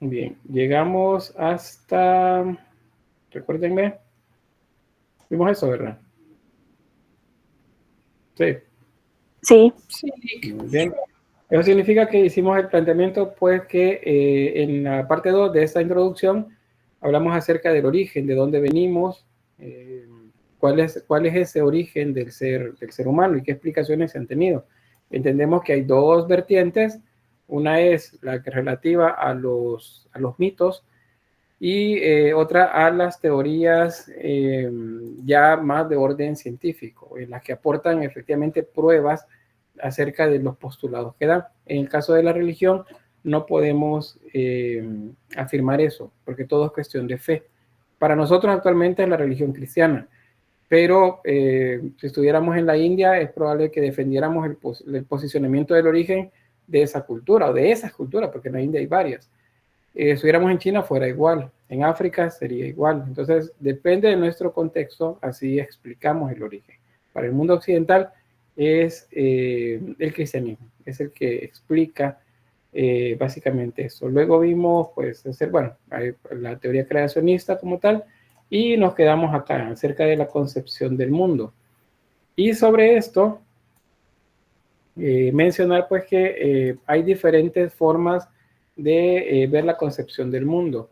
Bien, llegamos hasta, recuérdenme, vimos eso, ¿verdad? Sí. Sí. Sí. Muy bien. Eso significa que hicimos el planteamiento, pues, que en la parte 2 de esta introducción hablamos acerca del origen, de dónde venimos, cuál es ese origen del ser humano y qué explicaciones se han tenido. Entendemos que hay dos vertientes, una es la que relativa a los mitos y otra a las teorías ya más de orden científico, en las que aportan efectivamente pruebas acerca de los postulados que dan. En el caso de la religión, no podemos afirmar eso, porque todo es cuestión de fe. Para nosotros actualmente es la religión cristiana, pero si estuviéramos en la India, es probable que defendiéramos el posicionamiento del origen de esa cultura o de esas culturas, porque en la India hay varias. Si estuviéramos en China, fuera igual. En África sería igual. Entonces, depende de nuestro contexto, así explicamos el origen. Para el mundo occidental es el cristianismo, es el que explica básicamente eso. Luego vimos, pues, la teoría creacionista como tal, y nos quedamos acá, acerca de la concepción del mundo. Y sobre esto, mencionar pues que hay diferentes formas de ver la concepción del mundo.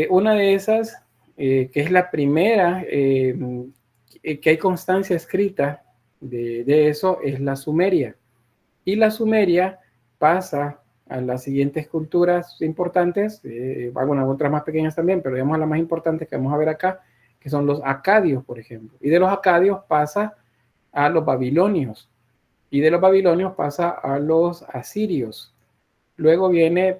Una de esas, que es la primera, que hay constancia escrita de eso, es la Sumeria. Y la Sumeria pasa a las siguientes culturas importantes, algunas otras más pequeñas también, pero digamos las más importantes que vamos a ver acá, que son los acadios, por ejemplo. Y de los acadios pasa a los babilonios. Y de los babilonios pasa a los asirios. Luego viene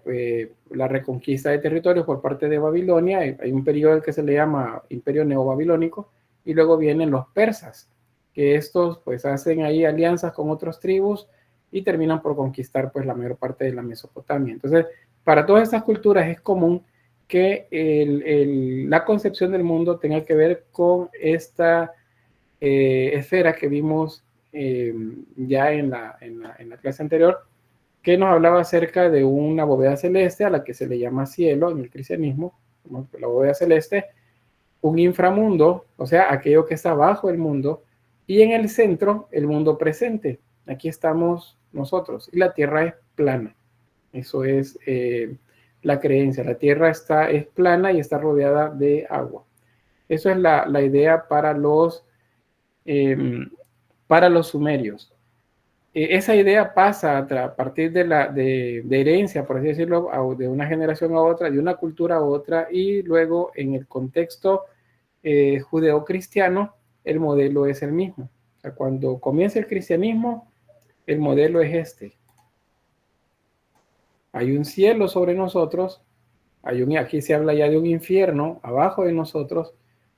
la reconquista de territorios por parte de Babilonia. Hay un periodo que se le llama Imperio Neobabilónico. Y luego vienen los persas, que estos pues hacen ahí alianzas con otras tribus y terminan por conquistar pues la mayor parte de la Mesopotamia. Entonces, para todas estas culturas es común que la concepción del mundo tenga que ver con esta esfera que vimos ya en la clase anterior, que nos hablaba acerca de una bóveda celeste a la que se le llama cielo en el cristianismo, la bóveda celeste, un inframundo, o sea, aquello que está bajo el mundo, y en el centro el mundo presente. Aquí estamos nosotros, y la tierra es plana. Eso es la creencia. La tierra es plana y está rodeada de agua. Eso es la idea eh, para los sumerios. Esa idea pasa a partir de herencia, por así decirlo, de una generación a otra, de una cultura a otra, y luego en el contexto judeo-cristiano, el modelo es el mismo. O sea, cuando comienza el cristianismo, el modelo es este. Hay un cielo sobre nosotros, aquí se habla ya de un infierno abajo de nosotros,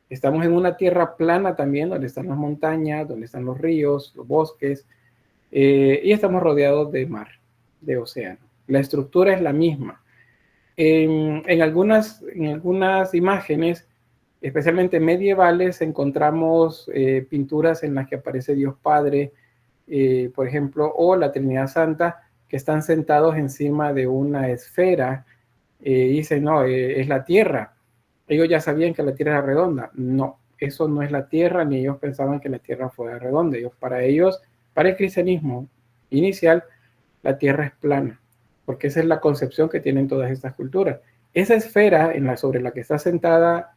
estamos en una tierra plana también, donde están las montañas, donde están los ríos, los bosques, y estamos rodeados de mar, de océano. La estructura es la misma. En algunas imágenes, especialmente medievales, encontramos pinturas en las que aparece Dios Padre, por ejemplo, o la Trinidad Santa, que están sentados encima de una esfera. Dicen, no, es la Tierra. Ellos ya sabían que la Tierra era redonda. No, eso no es la Tierra, ni ellos pensaban que la Tierra fuera redonda. Para el cristianismo inicial, la Tierra es plana, porque esa es la concepción que tienen todas estas culturas. Esa esfera sobre la que está sentada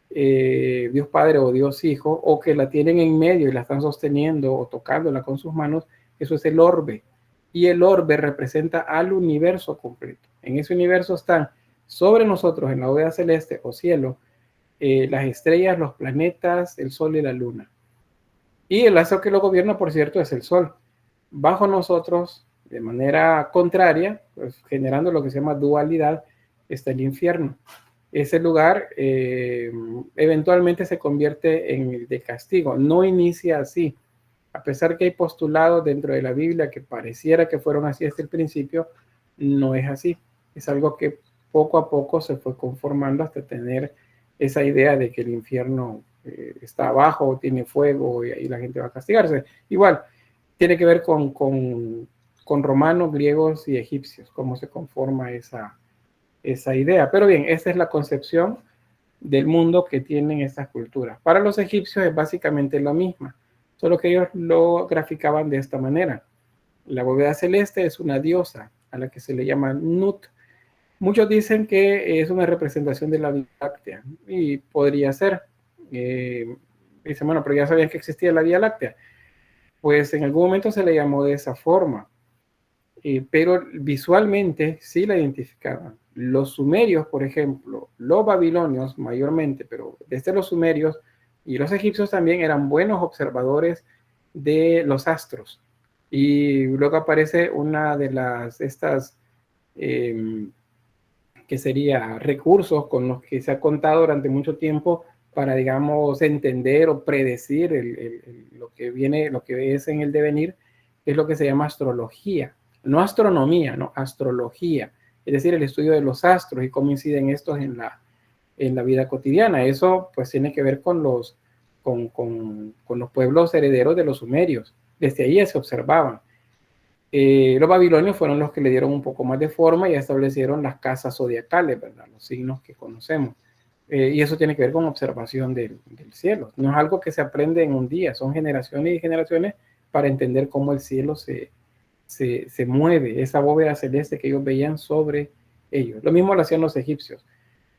Dios Padre o Dios Hijo, o que la tienen en medio y la están sosteniendo o tocándola con sus manos, eso es el orbe. Y el orbe representa al universo completo. En ese universo están sobre nosotros, en la bóveda celeste o cielo, las estrellas, los planetas, el sol y la luna. Y el astro que lo gobierna, por cierto, es el sol. Bajo nosotros, de manera contraria, pues, generando lo que se llama dualidad, está el infierno. Ese lugar eventualmente se convierte en el de castigo. No inicia así. A pesar que hay postulados dentro de la Biblia que pareciera que fueron así desde el principio, no es así. Es algo que poco a poco se fue conformando hasta tener esa idea de que el infierno está abajo, tiene fuego y ahí la gente va a castigarse. Igual, tiene que ver con romanos, griegos y egipcios, cómo se conforma esa esa idea. Pero bien, esa es la concepción del mundo que tienen estas culturas. Para los egipcios es básicamente la misma, solo que ellos lo graficaban de esta manera. La bóveda celeste es una diosa a la que se le llama Nut. Muchos dicen que es una representación de la Vía Láctea, y podría ser. Dicen, bueno, pero ya sabían que existía la Vía Láctea. Pues en algún momento se le llamó de esa forma, pero visualmente sí la identificaban. Los sumerios, por ejemplo, los babilonios mayormente, pero desde los sumerios y los egipcios también eran buenos observadores de los astros. Y luego aparece una de estas, que sería recursos con los que se ha contado durante mucho tiempo para, digamos, entender o predecir lo que viene, lo que es en el devenir, es lo que se llama astrología. No astronomía, no, astrología. Es decir, el estudio de los astros y cómo inciden estos en la vida cotidiana. Eso pues tiene que ver con los pueblos herederos de los sumerios. Desde ahí se observaban. Los babilonios fueron los que le dieron un poco más de forma y establecieron las casas zodiacales, ¿verdad? Los signos que conocemos. Y eso tiene que ver con observación del cielo. No es algo que se aprende en un día, son generaciones y generaciones para entender cómo el cielo se mueve, esa bóveda celeste que ellos veían sobre ellos. Lo mismo lo hacían los egipcios.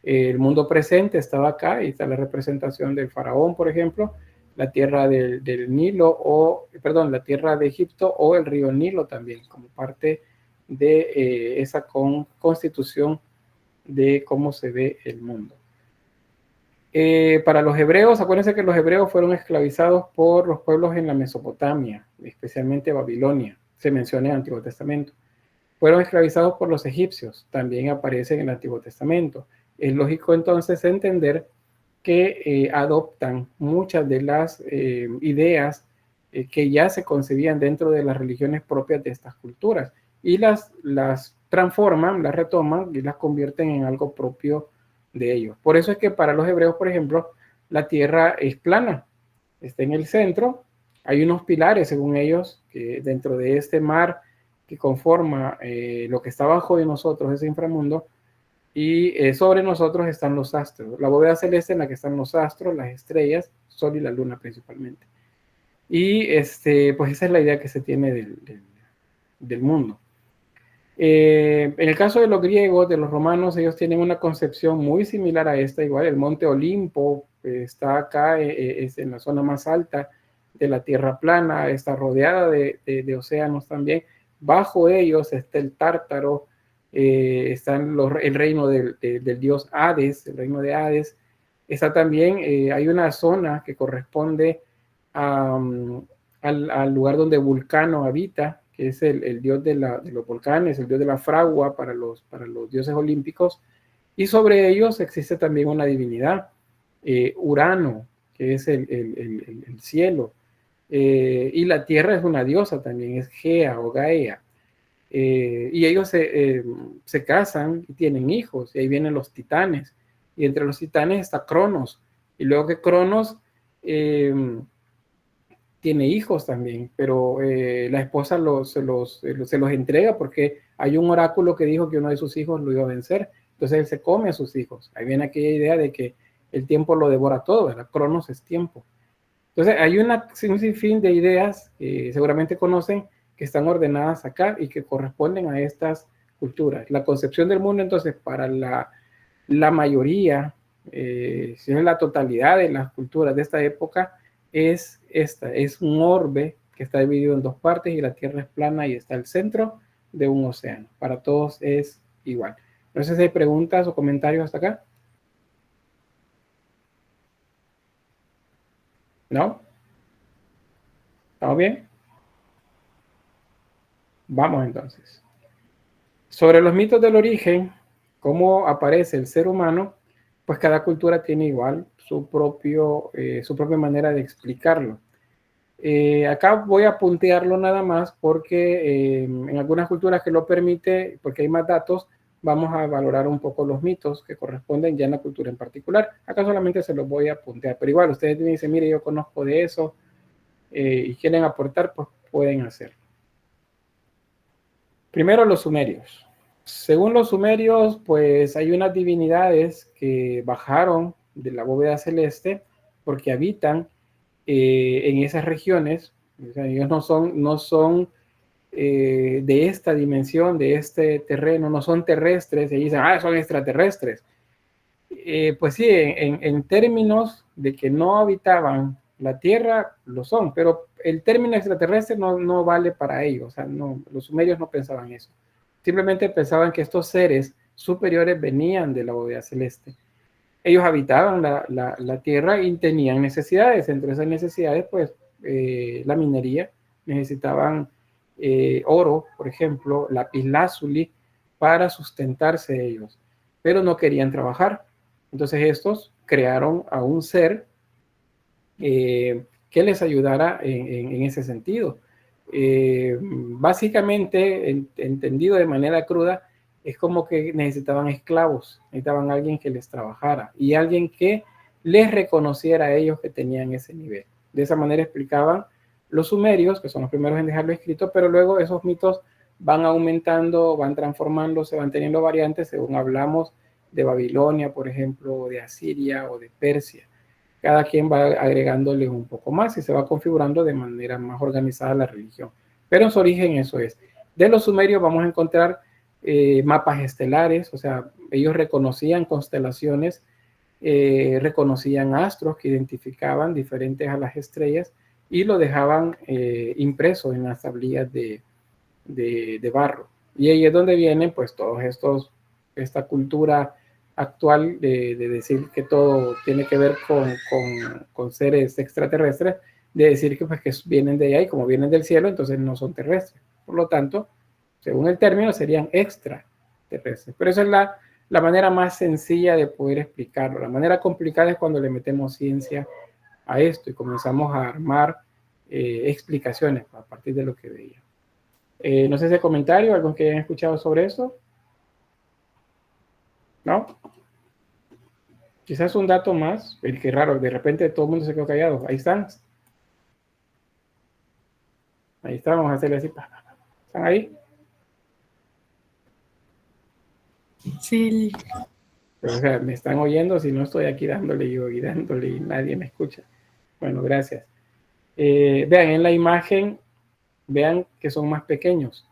El mundo presente estaba acá, y está la representación del faraón, por ejemplo, la tierra del Nilo, la tierra de Egipto, o el río Nilo también, como parte de esa constitución de cómo se ve el mundo. Para los hebreos, acuérdense que los hebreos fueron esclavizados por los pueblos en la Mesopotamia, especialmente Babilonia, se menciona en el Antiguo Testamento. Fueron esclavizados por los egipcios, también aparece en el Antiguo Testamento. Es lógico entonces entender que adoptan muchas de las ideas que ya se concebían dentro de las religiones propias de estas culturas, y las transforman, las retoman y las convierten en algo propio de ellos. Por eso es que para los hebreos, por ejemplo, la tierra es plana, está en el centro, hay unos pilares, según ellos, que dentro de este mar que conforma lo que está abajo de nosotros, ese inframundo, y sobre nosotros están los astros, la bóveda celeste en la que están los astros, las estrellas, Sol y la Luna principalmente. Y pues esa es la idea que se tiene del mundo. En el caso de los griegos, de los romanos, ellos tienen una concepción muy similar a esta. Igual el monte Olimpo está acá, es en la zona más alta de la tierra plana, está rodeada de océanos también. Bajo ellos está el Tártaro, está el reino del dios Hades, el reino de Hades. Está también, hay una zona que corresponde al lugar donde Vulcano habita, que es el dios de los volcanes, el dios de la fragua para los dioses olímpicos, y sobre ellos existe también una divinidad, Urano, que es el cielo, y la tierra es una diosa también, es Gea o Gaia, y ellos se casan y tienen hijos, y ahí vienen los titanes, y entre los titanes está Cronos, y luego que Cronos tiene hijos también, pero la esposa se los entrega porque hay un oráculo que dijo que uno de sus hijos lo iba a vencer, entonces él se come a sus hijos. Ahí viene aquella idea de que el tiempo lo devora todo, ¿verdad? Cronos es tiempo. Entonces hay un sinfín de ideas que seguramente conocen, que están ordenadas acá y que corresponden a estas culturas. La concepción del mundo, entonces, para la mayoría, si es la totalidad de las culturas de esta época, es esta, es un orbe que está dividido en dos partes y la Tierra es plana y está al centro de un océano. Para todos es igual. No sé si hay preguntas o comentarios hasta acá. ¿No? ¿Estamos bien? Vamos entonces. Sobre los mitos del origen, cómo aparece el ser humano, pues cada cultura tiene igual su propia manera de explicarlo. Acá voy a puntearlo nada más porque en algunas culturas que lo permite, porque hay más datos, vamos a valorar un poco los mitos que corresponden ya en la cultura en particular. Acá solamente se los voy a puntear, pero igual ustedes dicen, mire, yo conozco de eso y quieren aportar, pues pueden hacerlo. Primero los sumerios. Según los sumerios, pues hay unas divinidades que bajaron de la bóveda celeste porque habitan en esas regiones. O sea, ellos no son de esta dimensión, de este terreno, no son terrestres, y dicen, son extraterrestres. Pues sí, en términos de que no habitaban la Tierra, lo son, pero el término extraterrestre no vale para ellos. O sea, no, los sumerios no pensaban eso. Simplemente pensaban que estos seres superiores venían de la bóveda celeste. Ellos habitaban la Tierra y tenían necesidades. Entre esas necesidades, pues, la minería. Necesitaban oro, por ejemplo, lapislázuli, para sustentarse ellos. Pero no querían trabajar. Entonces estos crearon a un ser que les ayudara en ese sentido. Básicamente, entendido de manera cruda, es como que necesitaban esclavos, necesitaban alguien que les trabajara y alguien que les reconociera a ellos que tenían ese nivel. De esa manera explicaban los sumerios, que son los primeros en dejarlo escrito, pero luego esos mitos van aumentando, van transformándose, van teniendo variantes según hablamos de Babilonia, por ejemplo, de Asiria o de Persia. Cada quien va agregándole un poco más y se va configurando de manera más organizada la religión. Pero en su origen eso es. De los sumerios vamos a encontrar mapas estelares, o sea, ellos reconocían constelaciones, reconocían astros que identificaban diferentes a las estrellas y lo dejaban impreso en las tablillas de barro. Y ahí es donde vienen pues todos esta cultura actual de decir que todo tiene que ver con seres extraterrestres, de decir que, pues, que vienen de allá y como vienen del cielo, entonces no son terrestres. Por lo tanto, según el término, serían extraterrestres. Pero esa es la manera más sencilla de poder explicarlo. La manera complicada es cuando le metemos ciencia a esto y comenzamos a armar explicaciones a partir de lo que veía. No sé si hay comentario, algo que hayan escuchado sobre eso. ¿No? Quizás un dato más, el que raro, de repente todo el mundo se quedó callado. Ahí están. Ahí está, vamos a hacerle así. ¿Están ahí? Sí. Pero, o sea, me están oyendo si no estoy aquí dándole y nadie me escucha. Bueno, gracias. Vean en la imagen, vean que son más pequeños.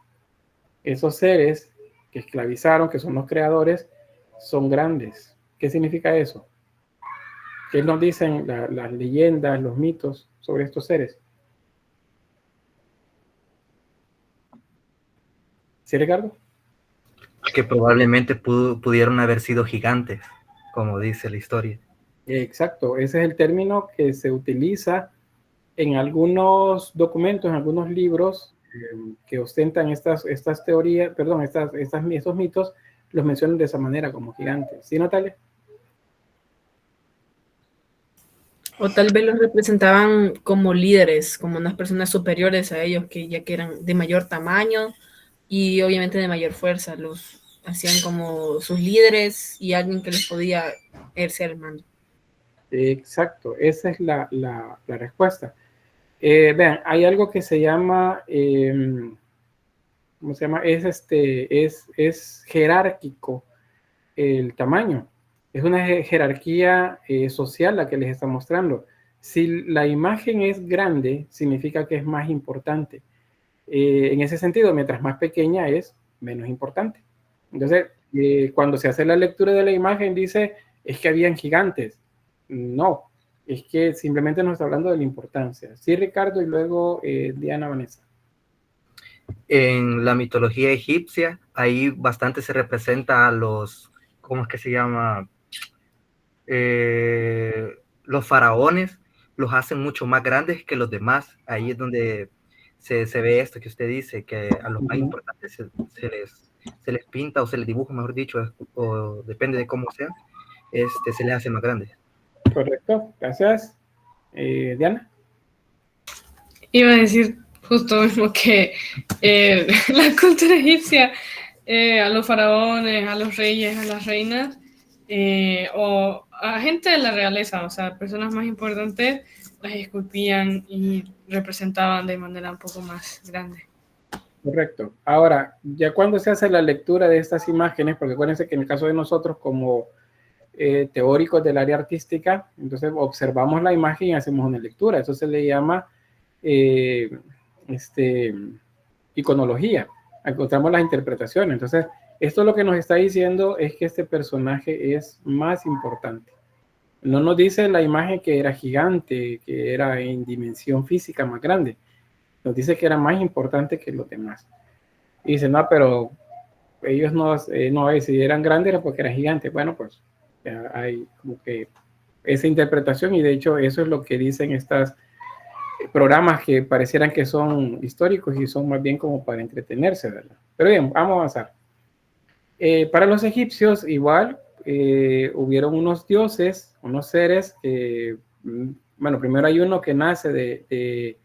Esos seres que esclavizaron, que son los creadores, son grandes. ¿Qué significa eso? ¿Qué nos dicen las leyendas, los mitos sobre estos seres? ¿Sí, Ricardo? Que probablemente pudieron haber sido gigantes, como dice la historia. Exacto, ese es el término que se utiliza en algunos documentos, en algunos libros que ostentan estas teorías, perdón, estos mitos, los mencionan de esa manera, como gigantes. ¿Sí, Natalia? O tal vez los representaban como líderes, como unas personas superiores a ellos, que ya que eran de mayor tamaño y obviamente de mayor fuerza. Los hacían como sus líderes y alguien que les podía ejercer el mando. Exacto, esa es la respuesta. Vean, hay algo que se llama, ¿cómo se llama? Es jerárquico el tamaño. Es una jerarquía social la que les está mostrando. Si la imagen es grande, significa que es más importante. En ese sentido, mientras más pequeña es, menos importante. Entonces, cuando se hace la lectura de la imagen, dice, es que habían gigantes. No, es que simplemente nos está hablando de la importancia. Sí, Ricardo, y luego Diana Vanessa. En la mitología egipcia, ahí bastante se representa a los, ¿cómo es que se llama? Los faraones los hacen mucho más grandes que los demás. Ahí es donde se ve esto que usted dice, que a los más importantes se les pinta o se les dibuja, mejor dicho, o depende de cómo sea, se les hace más grande. Correcto, gracias. Diana. Iba a decir justo lo mismo que la cultura egipcia, a los faraones, a los reyes, a las reinas, o a gente de la realeza, o sea, personas más importantes, las esculpían y representaban de manera un poco más grande. Correcto. Ahora, ya cuando se hace la lectura de estas imágenes, porque acuérdense que en el caso de nosotros como teóricos del área artística, entonces observamos la imagen y hacemos una lectura. Eso se le llama eh, iconología. Encontramos las interpretaciones. Entonces, esto lo que nos está diciendo es que este personaje es más importante. No nos dice la imagen que era gigante, que era en dimensión física más grande. Nos dice que era más importante que los demás. Y dice, no, pero ellos no, si eran grandes era porque eran gigantes. Bueno, pues ya hay como que esa interpretación y de hecho eso es lo que dicen estos programas que parecieran que son históricos y son más bien como para entretenerse, ¿verdad? Pero bien, vamos a avanzar. Para los egipcios igual hubieron unos dioses, unos seres que, bueno, primero hay uno que nace de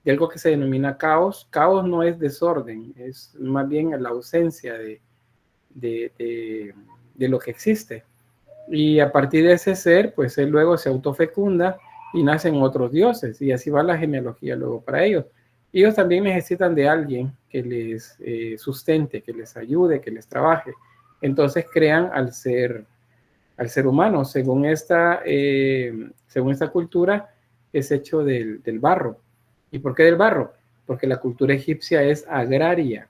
algo que se denomina caos. Caos no es desorden, es más bien la ausencia de lo que existe. Y a partir de ese ser, pues él luego se autofecunda y nacen otros dioses, y así va la genealogía luego para ellos. Ellos también necesitan de alguien que les sustente, que les ayude, que les trabaje. Entonces crean al ser humano. Según esta cultura, es hecho del barro. ¿Y por qué del barro? Porque la cultura egipcia es agraria.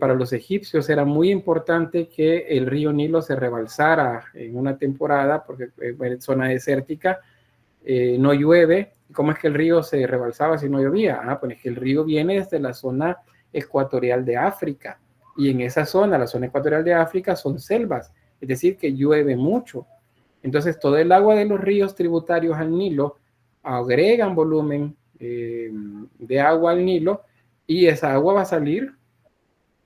Para los egipcios era muy importante que el río Nilo se rebalsara en una temporada, porque en zona desértica no llueve. ¿Cómo es que el río se rebalsaba si no llovía? Pues es que el río viene desde la zona ecuatorial de África, y en esa zona, la zona ecuatorial de África, son selvas, es decir, que llueve mucho. Entonces, todo el agua de los ríos tributarios al Nilo agregan volumen de agua al Nilo, y esa agua va a salir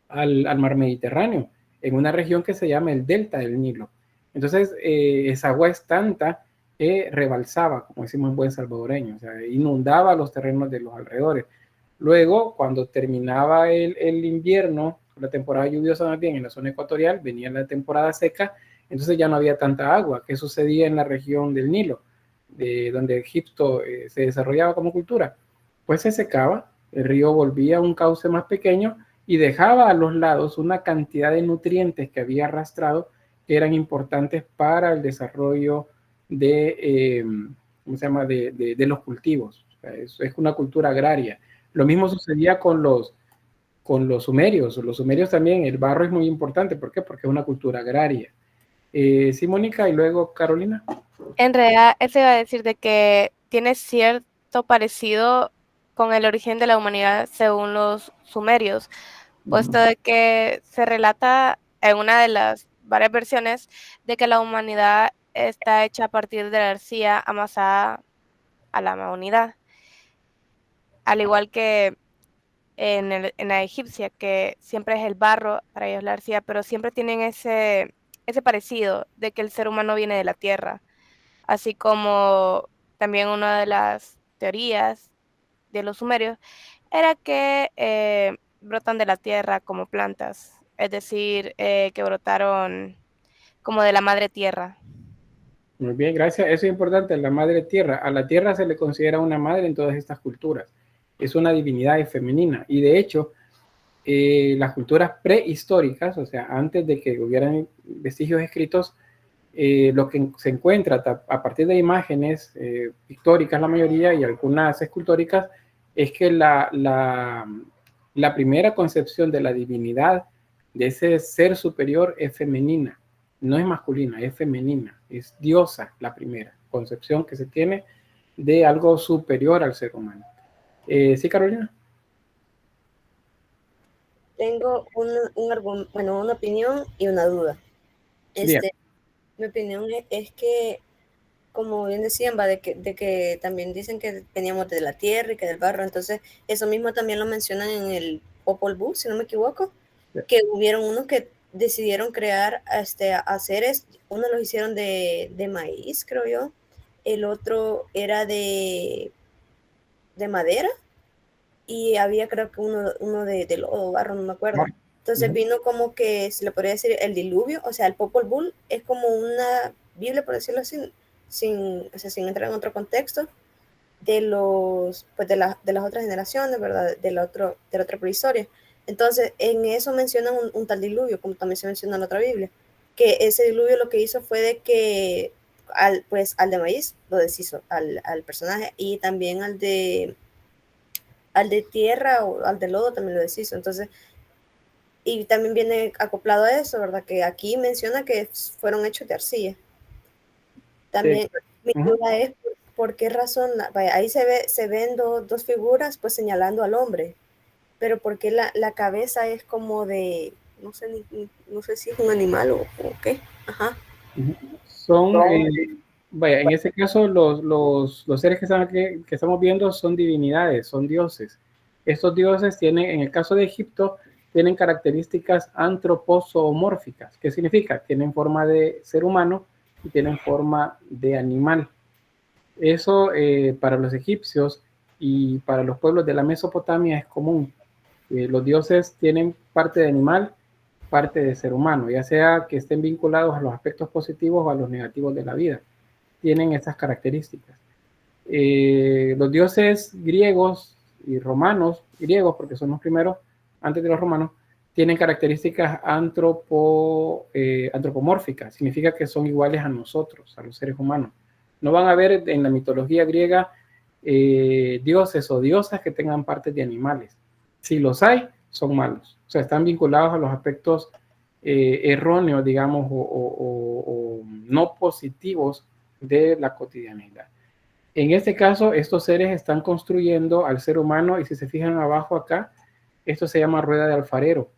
al mar Mediterráneo, en una región que se llama el delta del Nilo. Entonces, esa agua es tanta que rebalsaba, como decimos en buen salvadoreño, o sea, inundaba los terrenos de los alrededores. Luego, cuando terminaba el invierno, la temporada lluviosa más bien en la zona ecuatorial, venía la temporada seca, entonces ya no había tanta agua. ¿Qué sucedía en la región del Nilo, donde Egipto se desarrollaba como cultura? Pues se secaba, el río volvía a un cauce más pequeño y dejaba a los lados una cantidad de nutrientes que había arrastrado, que eran importantes para el desarrollo de, ¿cómo se llama?, de los cultivos. O sea, es una cultura agraria. Lo mismo sucedía con los sumerios. Los sumerios también, el barro es muy importante. ¿Por qué? Porque es una cultura agraria. Sí, Mónica, y luego Carolina. En realidad, eso iba a decir de que tiene cierto parecido con el origen de la humanidad según los sumerios, puesto de que se relata en una de las varias versiones de que la humanidad está hecha a partir de la arcilla amasada a la unidad, al igual que en la egipcia, que siempre es el barro, para ellos la arcilla, pero siempre tienen ese parecido de que el ser humano viene de la tierra, así como también una de las teorías de los sumerios era que brotan de la tierra como plantas, es decir, que brotaron como de la madre tierra. Muy bien, gracias. Eso es importante, la madre tierra. A la tierra se le considera una madre en todas estas culturas. Es una divinidad femenina. Y de hecho, las culturas prehistóricas, o sea, antes de que hubieran vestigios escritos, lo que se encuentra a partir de imágenes pictóricas, la mayoría, y algunas escultóricas, es que la primera concepción de la divinidad, de ese ser superior, es femenina. No es masculina, es femenina. Es diosa la primera concepción que se tiene de algo superior al ser humano. ¿Sí, Carolina? Tengo una opinión y una duda. Mi opinión es que, como bien decían, de que también dicen que veníamos de la tierra y que del barro, entonces eso mismo también lo mencionan en el Popol Vuh, si no me equivoco, que hubieron unos que decidieron crear a seres, uno los hicieron de maíz, creo yo, el otro era de madera, y había creo que uno de lodo, barro, no me acuerdo. Entonces vino como que, se le podría decir, el diluvio, o sea, el Popol Vuh es como una Biblia, por decirlo así, sin entrar en otro contexto, de las otras generaciones, ¿verdad? De la otra prehistoria. Entonces, en eso mencionan un tal diluvio, como también se menciona en la otra Biblia, que ese diluvio lo que hizo fue de que al de maíz lo deshizo, al personaje, y también al de tierra o al de lodo también lo deshizo. Entonces, y también viene acoplado a eso, ¿verdad? Que aquí menciona que fueron hechos de arcilla. También mi duda es por qué razón, vaya, ahí se ven dos figuras pues señalando al hombre, pero por qué la cabeza es como de, no sé, no sé si es un animal o qué. Ajá. Vaya, en este caso los seres que estamos viendo son divinidades, son dioses. Estos dioses tienen, en el caso de Egipto, tienen características antroposomórficas. ¿Qué significa? Tienen forma de ser humano y tienen forma de animal. Eso para los egipcios y para los pueblos de la Mesopotamia es común. Los dioses tienen parte de animal, parte de ser humano, ya sea que estén vinculados a los aspectos positivos o a los negativos de la vida. Tienen estas características. Los dioses griegos y romanos, griegos porque son los primeros, antes de los romanos, tienen características antropomórficas, significa que son iguales a nosotros, a los seres humanos. No van a ver en la mitología griega dioses o diosas que tengan partes de animales. Si los hay, son malos. O sea, están vinculados a los aspectos erróneos, digamos, o no positivos de la cotidianidad. En este caso, estos seres están construyendo al ser humano, y si se fijan abajo acá, esto se llama rueda de alfarero.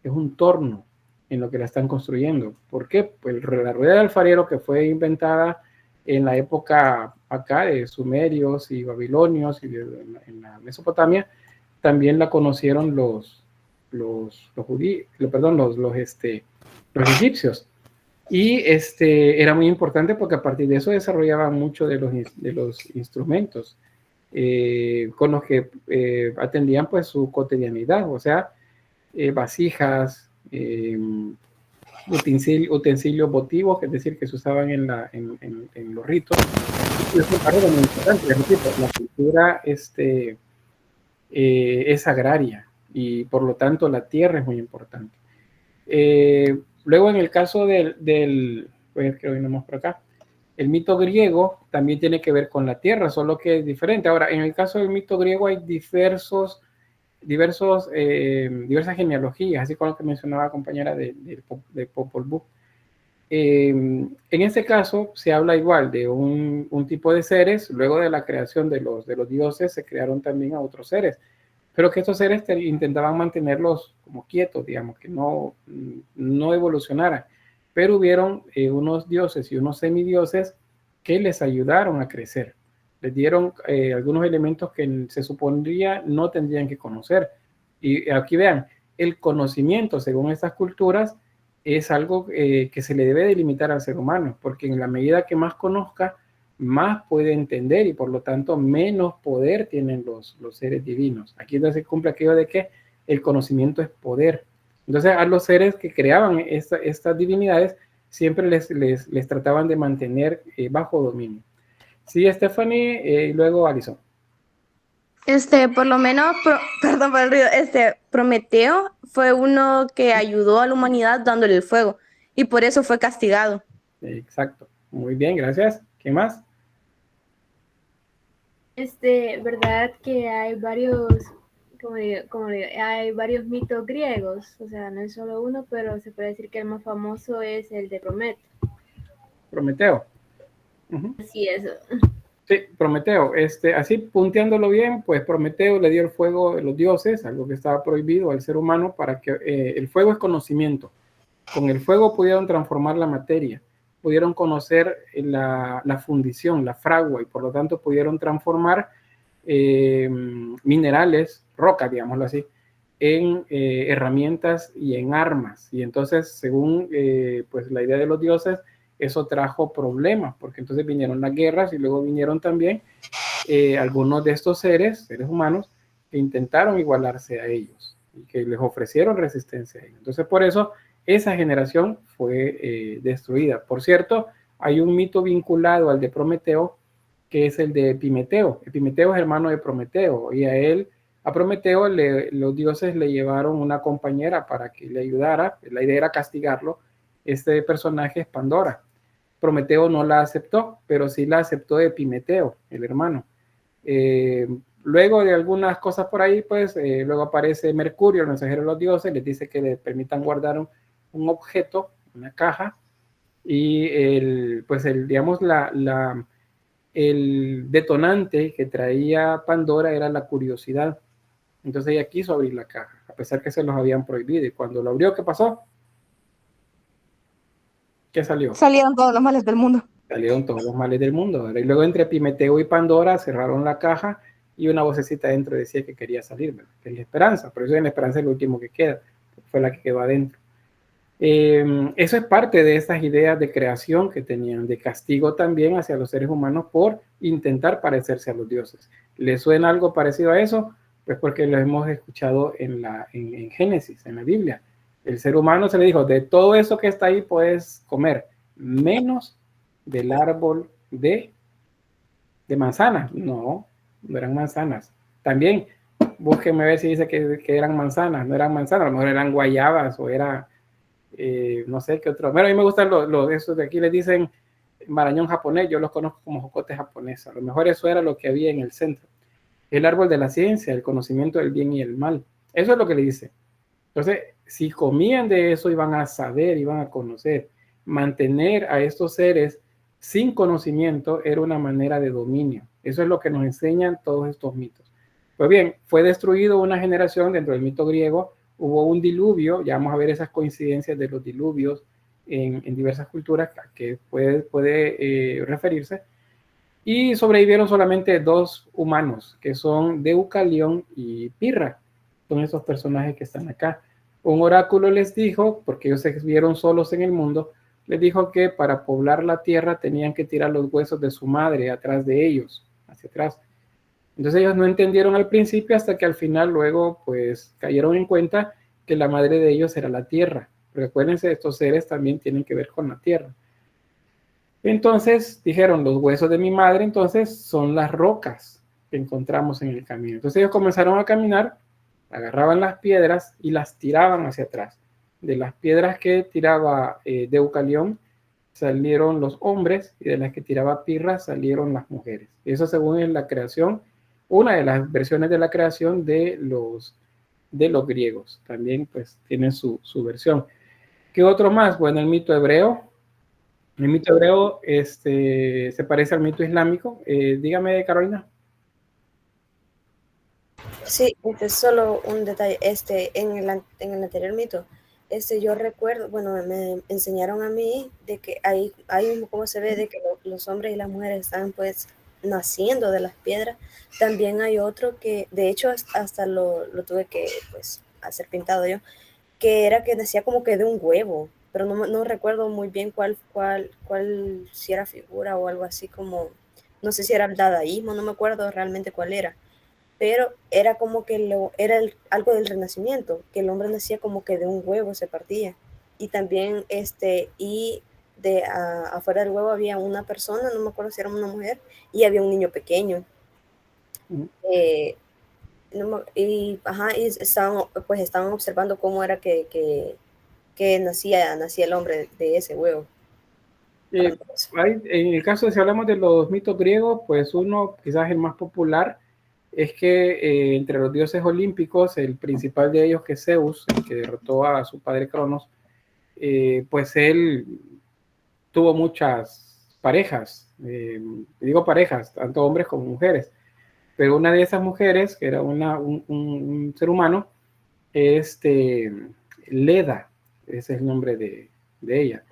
Es un torno en lo que la están construyendo. ¿Por qué? Pues la rueda de alfarero, que fue inventada en la época acá de sumerios y babilonios y en la Mesopotamia, también la conocieron los egipcios. Y era muy importante porque a partir de eso desarrollaban mucho de los instrumentos con los que atendían pues su cotidianidad, o sea, vasijas, utensilios votivos, es decir, que se usaban en los ritos. Y eso es algo muy importante, la cultura es agraria y por lo tanto la tierra es muy importante. Luego en el caso pues que venimos por acá, el mito griego también tiene que ver con la tierra, solo que es diferente. Ahora, en el caso del mito griego hay diversas genealogías, así como lo que mencionaba la compañera de Popol Vuh. En este caso se habla igual de un tipo de seres. Luego de la creación de los dioses se crearon también a otros seres, pero que estos seres intentaban mantenerlos como quietos, digamos, que no evolucionaran. Pero hubieron unos dioses y unos semidioses que les ayudaron a crecer. Les dieron algunos elementos que se supondría no tendrían que conocer. Y aquí vean, el conocimiento, según estas culturas, es algo que se le debe delimitar al ser humano, porque en la medida que más conozca, más puede entender y por lo tanto menos poder tienen los seres divinos. Aquí entonces se cumple aquello de que el conocimiento es poder. Entonces a los seres que creaban estas divinidades siempre les trataban de mantener bajo dominio. Sí, Stephanie, y luego Alison. Por lo menos, perdón por el ruido, Prometeo fue uno que ayudó a la humanidad dándole el fuego y por eso fue castigado. Exacto. Muy bien, gracias. ¿Qué más? Verdad que hay varios, hay varios mitos griegos, o sea, no es solo uno, pero se puede decir que el más famoso es el de Prometeo. Prometeo. Sí, eso. Sí, Prometeo. Así punteándolo bien, pues Prometeo le dio el fuego a los dioses, algo que estaba prohibido al ser humano, para que el fuego es conocimiento. Con el fuego pudieron transformar la materia, pudieron conocer la fundición, la fragua, y por lo tanto pudieron transformar minerales, roca, digámoslo así, en herramientas y en armas. Y entonces, según pues la idea de los dioses, eso trajo problemas, porque entonces vinieron las guerras y luego vinieron también algunos de estos seres humanos, que intentaron igualarse a ellos y que les ofrecieron resistencia a ellos. Entonces, por eso, esa generación fue destruida. Por cierto, hay un mito vinculado al de Prometeo, que es el de Epimeteo. Epimeteo es hermano de Prometeo, y a él A Prometeo los dioses le llevaron una compañera para que le ayudara. La idea era castigarlo. Este personaje es Pandora. Prometeo no la aceptó, pero sí la aceptó Epimeteo, el hermano. Luego de algunas cosas por ahí, pues luego aparece Mercurio, el mensajero de los dioses, les dice que le permitan guardar un objeto, una caja, y el detonante que traía Pandora era la curiosidad. Entonces ella quiso abrir la caja, a pesar que se los habían prohibido. Y cuando lo abrió, ¿qué pasó? ¿Qué salió? Salieron todos los males del mundo. Salieron todos los males del mundo, ¿verdad? Y luego entre Epimeteo y Pandora cerraron la caja y una vocecita adentro decía que quería salir, ¿verdad? Quería esperanza, pero eso en la esperanza es lo último que queda, fue la que quedó adentro. Eso es parte de esas ideas de creación que tenían, de castigo también hacia los seres humanos por intentar parecerse a los dioses. ¿Les suena algo parecido a eso? Pues porque lo hemos escuchado en Génesis, en la Biblia. El ser humano se le dijo, de todo eso que está ahí puedes comer, menos del árbol de manzanas. No eran manzanas. También, búsquenme ver si dice que eran manzanas. No eran manzanas, a lo mejor eran guayabas o era, no sé qué otro. Bueno, a mí me gustan esos de aquí, les dicen marañón japonés, yo los conozco como jocote japonés. A lo mejor eso era lo que había en el centro. El árbol de la ciencia, el conocimiento del bien y el mal. Eso es lo que le dice. Entonces, si comían de eso, iban a saber, iban a conocer. Mantener a estos seres sin conocimiento era una manera de dominio. Eso es lo que nos enseñan todos estos mitos. Pues bien, fue destruido una generación dentro del mito griego, hubo un diluvio, ya vamos a ver esas coincidencias de los diluvios en diversas culturas a que puede referirse, y sobrevivieron solamente 2 humanos, que son Deucalión y Pirra. Son esos personajes que están acá. Un oráculo les dijo, porque ellos se vieron solos en el mundo, les dijo que para poblar la tierra tenían que tirar los huesos de su madre atrás de ellos, hacia atrás. Entonces ellos no entendieron al principio hasta que al final luego pues cayeron en cuenta que la madre de ellos era la tierra. Recuérdense, estos seres también tienen que ver con la tierra. Entonces dijeron, los huesos de mi madre entonces son las rocas que encontramos en el camino. Entonces ellos comenzaron a caminar, agarraban las piedras y las tiraban hacia atrás. De las piedras que tiraba Deucalión salieron los hombres y de las que tiraba Pirra salieron las mujeres. Eso según es la creación, una de las versiones de la creación de los griegos. También pues tiene su versión. ¿Qué otro más? Bueno, el mito hebreo. El mito hebreo se parece al mito islámico. Dígame, Carolina. Sí, solo un detalle. En el anterior mito, yo recuerdo, bueno, me enseñaron a mí de que ahí como se ve de que los hombres y las mujeres están pues naciendo de las piedras. También hay otro que, de hecho, hasta lo tuve que pues hacer pintado yo, que era que nacía como que de un huevo, pero no recuerdo muy bien cuál si era figura o algo así como, no sé si era el dadaísmo, no me acuerdo realmente cuál era, pero era como que algo del renacimiento, que el hombre nacía como que de un huevo, se partía, y también afuera del huevo había una persona, no me acuerdo si era una mujer, y había un niño pequeño. Y estaban observando cómo era que nacía el hombre de ese huevo. En el caso de si hablamos de los mitos griegos, pues uno, quizás el más popular, es que entre los dioses olímpicos, el principal de ellos, que es Zeus, el que derrotó a su padre Cronos, pues él tuvo muchas parejas, digo parejas, tanto hombres como mujeres, pero una de esas mujeres, que era un ser humano, es Leda, ese es el nombre de ella,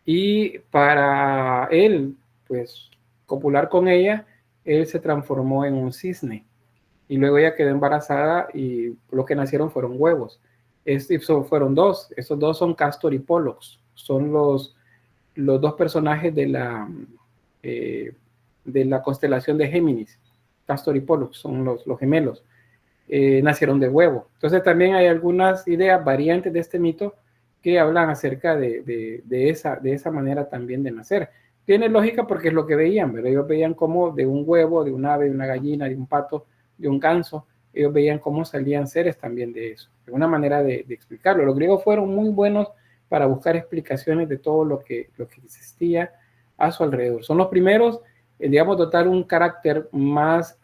y para él, pues, copular con ella, él se transformó en un cisne, y luego ella quedó embarazada y lo que nacieron fueron huevos. Fueron 2, esos 2 son Castor y Pollux, son los 2 personajes de la constelación de Géminis. Castor y Pollux son los gemelos, nacieron de huevo. Entonces también hay algunas ideas variantes de este mito que hablan acerca de esa manera también de nacer. Tiene lógica porque es lo que veían, ¿verdad? Ellos veían como de un huevo, de un ave, de una gallina, de un pato, de un ganso, ellos veían cómo salían seres también de eso. Es una manera de explicarlo. Los griegos fueron muy buenos para buscar explicaciones de todo lo que existía a su alrededor. Son los primeros, digamos, dotar un carácter más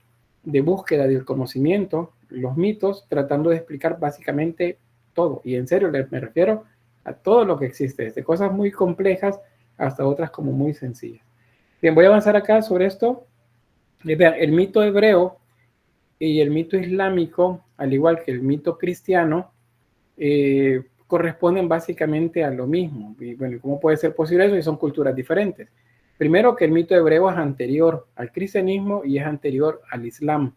de búsqueda del conocimiento, los mitos, tratando de explicar básicamente todo. Y en serio, me refiero a todo lo que existe, desde cosas muy complejas hasta otras como muy sencillas. Bien, voy a avanzar acá sobre esto. Vean, el mito hebreo y el mito islámico, al igual que el mito cristiano, corresponden básicamente a lo mismo. Y bueno, ¿cómo puede ser posible eso? Y son culturas diferentes. Primero, que el mito hebreo es anterior al cristianismo y es anterior al islam.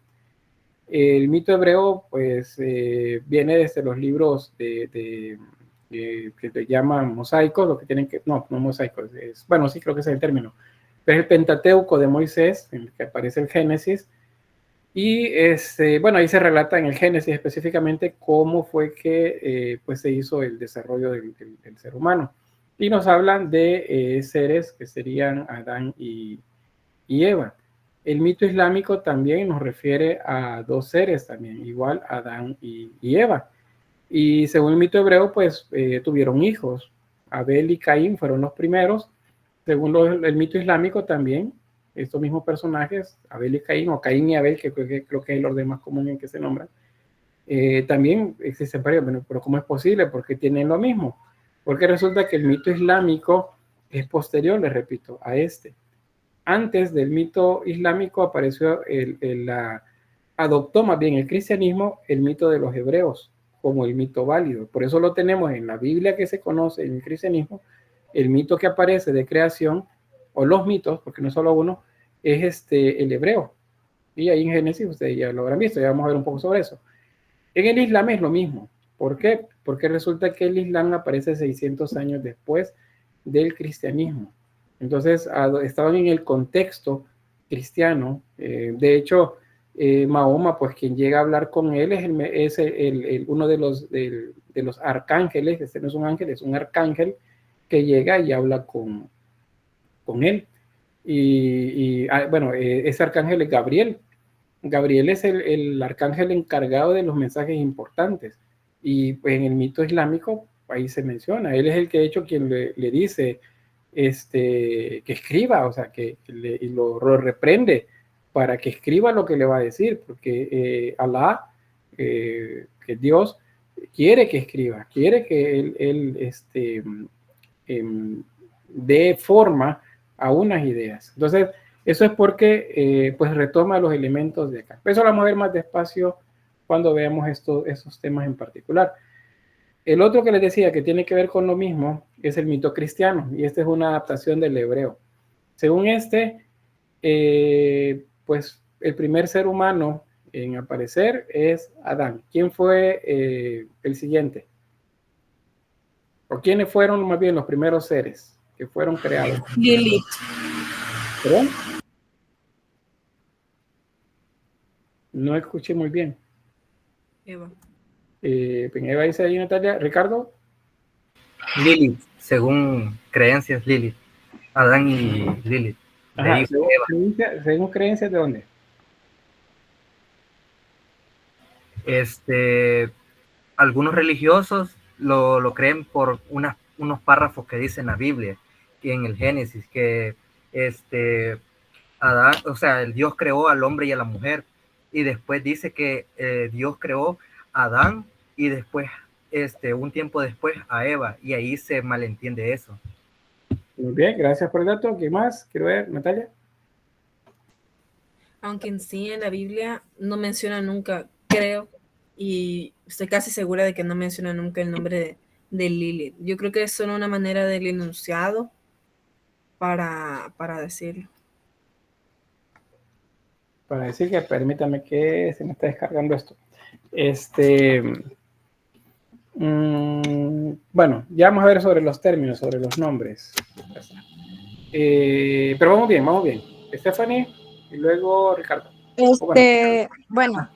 El mito hebreo, pues, viene desde los libros que se llaman mosaicos, lo que tienen que, no mosaicos, bueno, sí creo que ese es el término, pero es el Pentateuco de Moisés, en el que aparece el Génesis, y bueno, ahí se relata en el Génesis específicamente cómo fue que pues se hizo el desarrollo del ser humano. Y nos hablan de seres que serían Adán y Eva. El mito islámico también nos refiere a dos seres también, igual Adán y Eva. Y según el mito hebreo, pues tuvieron hijos. Abel y Caín fueron los primeros. Según el mito islámico también, estos mismos personajes, Abel y Caín, o Caín y Abel, que creo que es el orden más común en que se nombran, también existen varios. Pero ¿cómo es posible? Porque tienen lo mismo. Porque resulta que el mito islámico es posterior, les repito, a este. Antes del mito islámico apareció adoptó más bien el cristianismo el mito de los hebreos como el mito válido. Por eso lo tenemos en la Biblia que se conoce en el cristianismo. El mito que aparece de creación, o los mitos, porque no es solo uno, es el hebreo. Y ahí en Génesis ustedes ya lo habrán visto, ya vamos a ver un poco sobre eso. En el Islam es lo mismo. ¿Por qué? Porque resulta que el Islam aparece 600 años después del cristianismo. Entonces, estaban en el contexto cristiano. De hecho, Mahoma, pues quien llega a hablar con él es uno de los arcángeles. Este no es un ángel, es un arcángel que llega y habla con él. Bueno, ese arcángel es Gabriel. Gabriel es el arcángel encargado de los mensajes importantes. Y pues, en el mito islámico, ahí se menciona. Él es el que, de hecho, quien le dice que escriba, o sea, y lo reprende para que escriba lo que le va a decir, porque Alá, que Dios, quiere que escriba, quiere que él dé forma a unas ideas. Entonces, eso es porque pues retoma los elementos de acá. Eso lo vamos a ver más despacio cuando veamos esos temas en particular. El otro que les decía que tiene que ver con lo mismo es el mito cristiano, y esta es una adaptación del hebreo. Según pues el primer ser humano en aparecer es Adán. ¿Quién fue el siguiente? ¿O quiénes fueron más bien los primeros seres que fueron creados? Lilith. ¿Perdón? No escuché muy bien. Eva. Eva dice ahí, Natalia. ¿Ricardo? Lilith, según creencias, Lilith. Adán y Lilith. Ajá, según creencias, ¿de dónde? Algunos religiosos lo creen por unos párrafos que dice en la Biblia, que en el Génesis, que Adán, o sea, el Dios creó al hombre y a la mujer, y después dice que Dios creó a Adán y después, un tiempo después, a Eva, y ahí se malentiende eso. Muy bien, gracias por el dato. ¿Qué más? Quiero ver, Natalia. Aunque en sí en la Biblia no menciona nunca, creo, y estoy casi segura de que no menciona nunca el nombre de Lilith. Yo creo que es solo una manera del enunciado para decirlo. Para decir que, permítame que se me está descargando esto. Bueno, ya vamos a ver sobre los términos, sobre los nombres. Pero vamos bien. Stephanie y luego Ricardo. Bueno,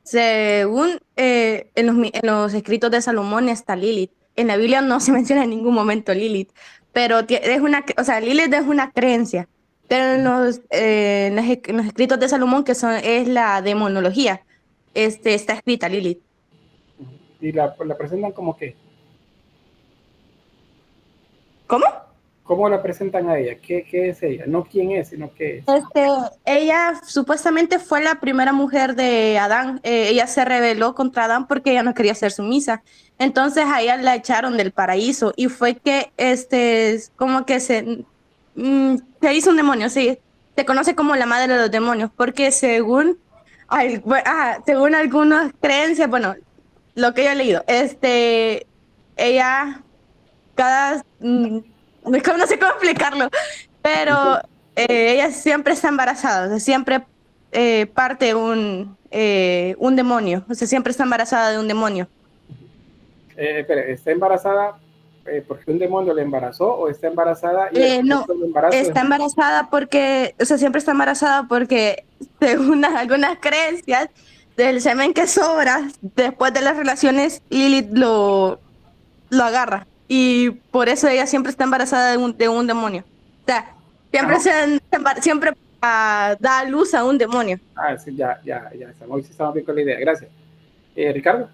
según en los escritos de Salomón está Lilith. En la Biblia no se menciona en ningún momento Lilith, pero Lilith es una creencia. Pero en los escritos de Salomón, es la demonología, está escrita Lilith. Y la presentan como qué. ¿Cómo? ¿Cómo la presentan a ella? ¿Qué es ella? No quién es, sino qué es. Ella supuestamente fue la primera mujer de Adán. Ella se rebeló contra Adán porque ella no quería ser sumisa. Entonces a ella la echaron del paraíso y fue que como que se hizo un demonio, sí. Se conoce como la madre de los demonios porque según algunas creencias, bueno, lo que yo he leído, ella no sé cómo explicarlo, pero ella siempre está embarazada, o sea, siempre parte un demonio, o sea, siempre está embarazada de un demonio. Espera, ¿está embarazada porque un demonio la embarazó o está embarazada y el No, proceso de embarazo está embarazada porque, o sea, siempre está embarazada porque, según algunas creencias, del semen que sobra después de las relaciones, Lilith lo agarra. Y por eso ella siempre está embarazada de un demonio. O sea, siempre da a luz a un demonio. sí, ya, estamos bien con la idea. Gracias. Ricardo.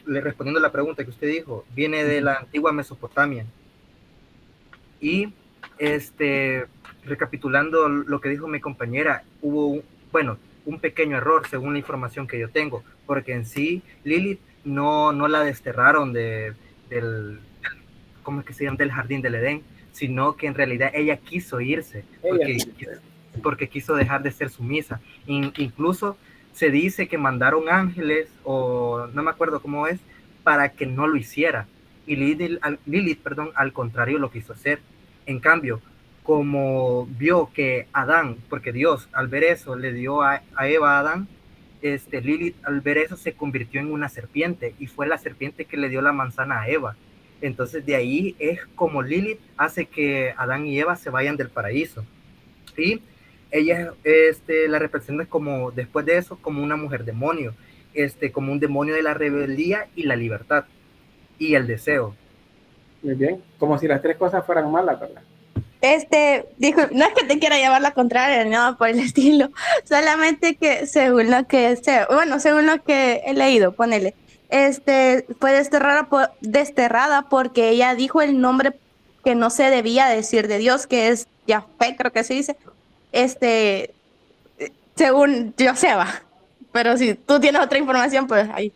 Respondiendo a la pregunta que usted dijo, viene de la antigua Mesopotamia. Y recapitulando lo que dijo mi compañera, hubo un pequeño error según la información que yo tengo, porque en sí Lilith no la desterraron ¿cómo es que se llama? Del jardín del Edén, sino que en realidad ella quiso irse, porque quiso dejar de ser sumisa. Incluso se dice que mandaron ángeles, o no me acuerdo cómo es, para que no lo hiciera. Y Lilith, al contrario, lo quiso hacer. En cambio, como vio que Adán, porque Dios al ver eso le dio a Eva a Adán, Lilith al ver eso se convirtió en una serpiente, y fue la serpiente que le dio la manzana a Eva. Entonces de ahí es como Lilith hace que Adán y Eva se vayan del paraíso. Y ella la representa como, después de eso, como una mujer demonio, como un demonio de la rebeldía y la libertad y el deseo. Muy bien, como si las tres cosas fueran malas, ¿verdad? Dijo, no es que te quiera llevar la contraria, no, por el estilo, solamente que según lo que he leído, ponele, fue desterrada porque ella dijo el nombre que no se debía decir de Dios, que es Yahvé, creo que se dice, según Joseba. Pero si tú tienes otra información, pues ahí.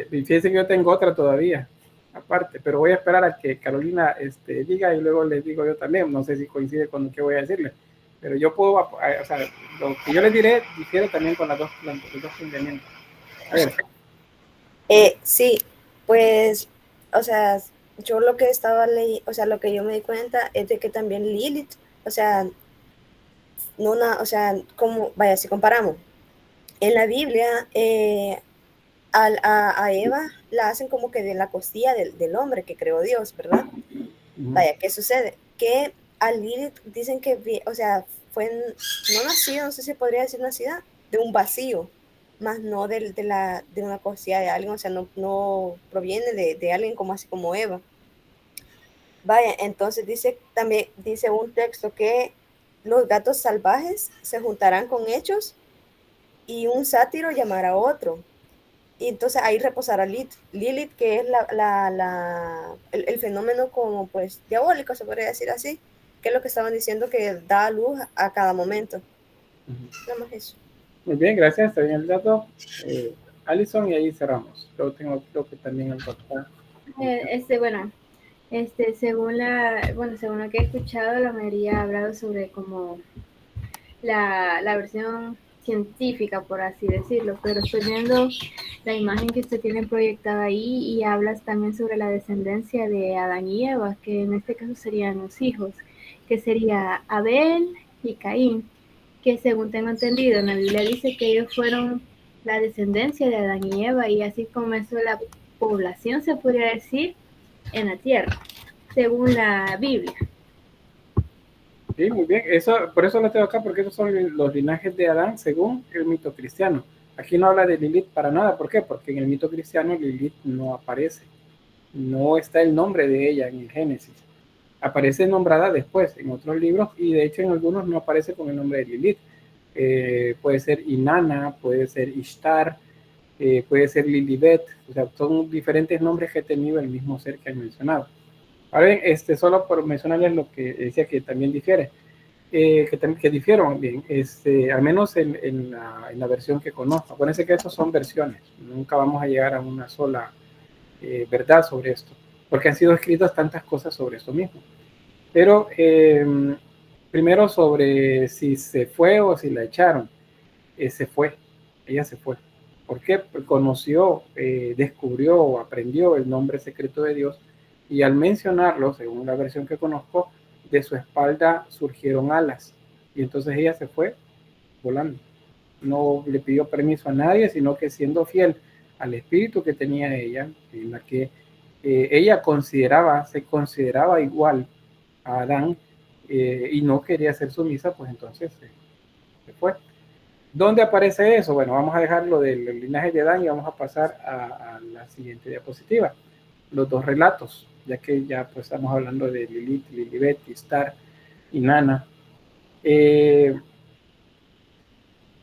Fíjense que yo tengo otra todavía, aparte, pero voy a esperar a que Carolina diga y luego les digo yo también. No sé si coincide con lo que voy a decirle, pero yo puedo, o sea, lo que yo les diré difiere también con los dos planteamientos. A ver. Sí, pues, o sea, yo lo que estaba leyendo, o sea, lo que yo me di cuenta es de que también Lilith, o sea, como, vaya, si comparamos, en la Biblia, a Eva la hacen como que de la costilla del hombre que creó Dios, ¿verdad? Vaya, ¿qué sucede? Que a Lilith dicen que, o sea, no nacida, no sé si podría decir nacida, de un vacío, más no de una costilla de alguien, o sea, no proviene de alguien como así como Eva. Vaya, entonces también dice un texto que los gatos salvajes se juntarán con hechos y un sátiro llamará a otro. Y entonces ahí reposará Lilith, que es el fenómeno como pues diabólico, se podría decir así, que es lo que estaban diciendo que da a luz a cada momento. Nada más eso. Muy bien, gracias, está bien el dato. Alison, y ahí cerramos. Luego tengo, creo que también el doctor. Según lo que he escuchado, la mayoría ha hablado sobre como la versión científica, por así decirlo, pero estoy viendo la imagen que usted tiene proyectada ahí y hablas también sobre la descendencia de Adán y Eva, que en este caso serían los hijos, que sería Abel y Caín, que según tengo entendido en la Biblia dice que ellos fueron la descendencia de Adán y Eva, y así comenzó la población, se podría decir, en la tierra, según la Biblia. Sí, muy bien. Por eso lo tengo acá, porque esos son los linajes de Adán según el mito cristiano. Aquí no habla de Lilith para nada. ¿Por qué? Porque en el mito cristiano Lilith no aparece. No está el nombre de ella en el Génesis. aparece nombrada después en otros libros y de hecho en algunos no aparece con el nombre de Lilith. Puede ser Inanna, puede ser Ishtar, puede ser Lilibet, o sea, son diferentes nombres que ha tenido el mismo ser que han mencionado. Ahora bien, solo por mencionarles lo que decía que también difiere, que difieron bien, al menos en la versión que conozco. Acuérdense que estos son versiones, nunca vamos a llegar a una sola verdad sobre esto, porque han sido escritas tantas cosas sobre esto mismo. Pero primero sobre si se fue o si la echaron. Se fue, ella se fue. ¿Por qué? Porque conoció, descubrió o aprendió el nombre secreto de Dios y al mencionarlo, según la versión que conozco, de su espalda surgieron alas y entonces ella se fue volando. No le pidió permiso a nadie, sino que siendo fiel al espíritu que tenía ella, en la que ella se consideraba igual a Adán y no quería ser sumisa, pues entonces se fue. ¿Dónde aparece eso? Bueno, vamos a dejarlo del linaje de Adán y vamos a pasar a la siguiente diapositiva. Los dos relatos, ya que ya pues estamos hablando de Lilith, Lilibet, Ishtar y Nana.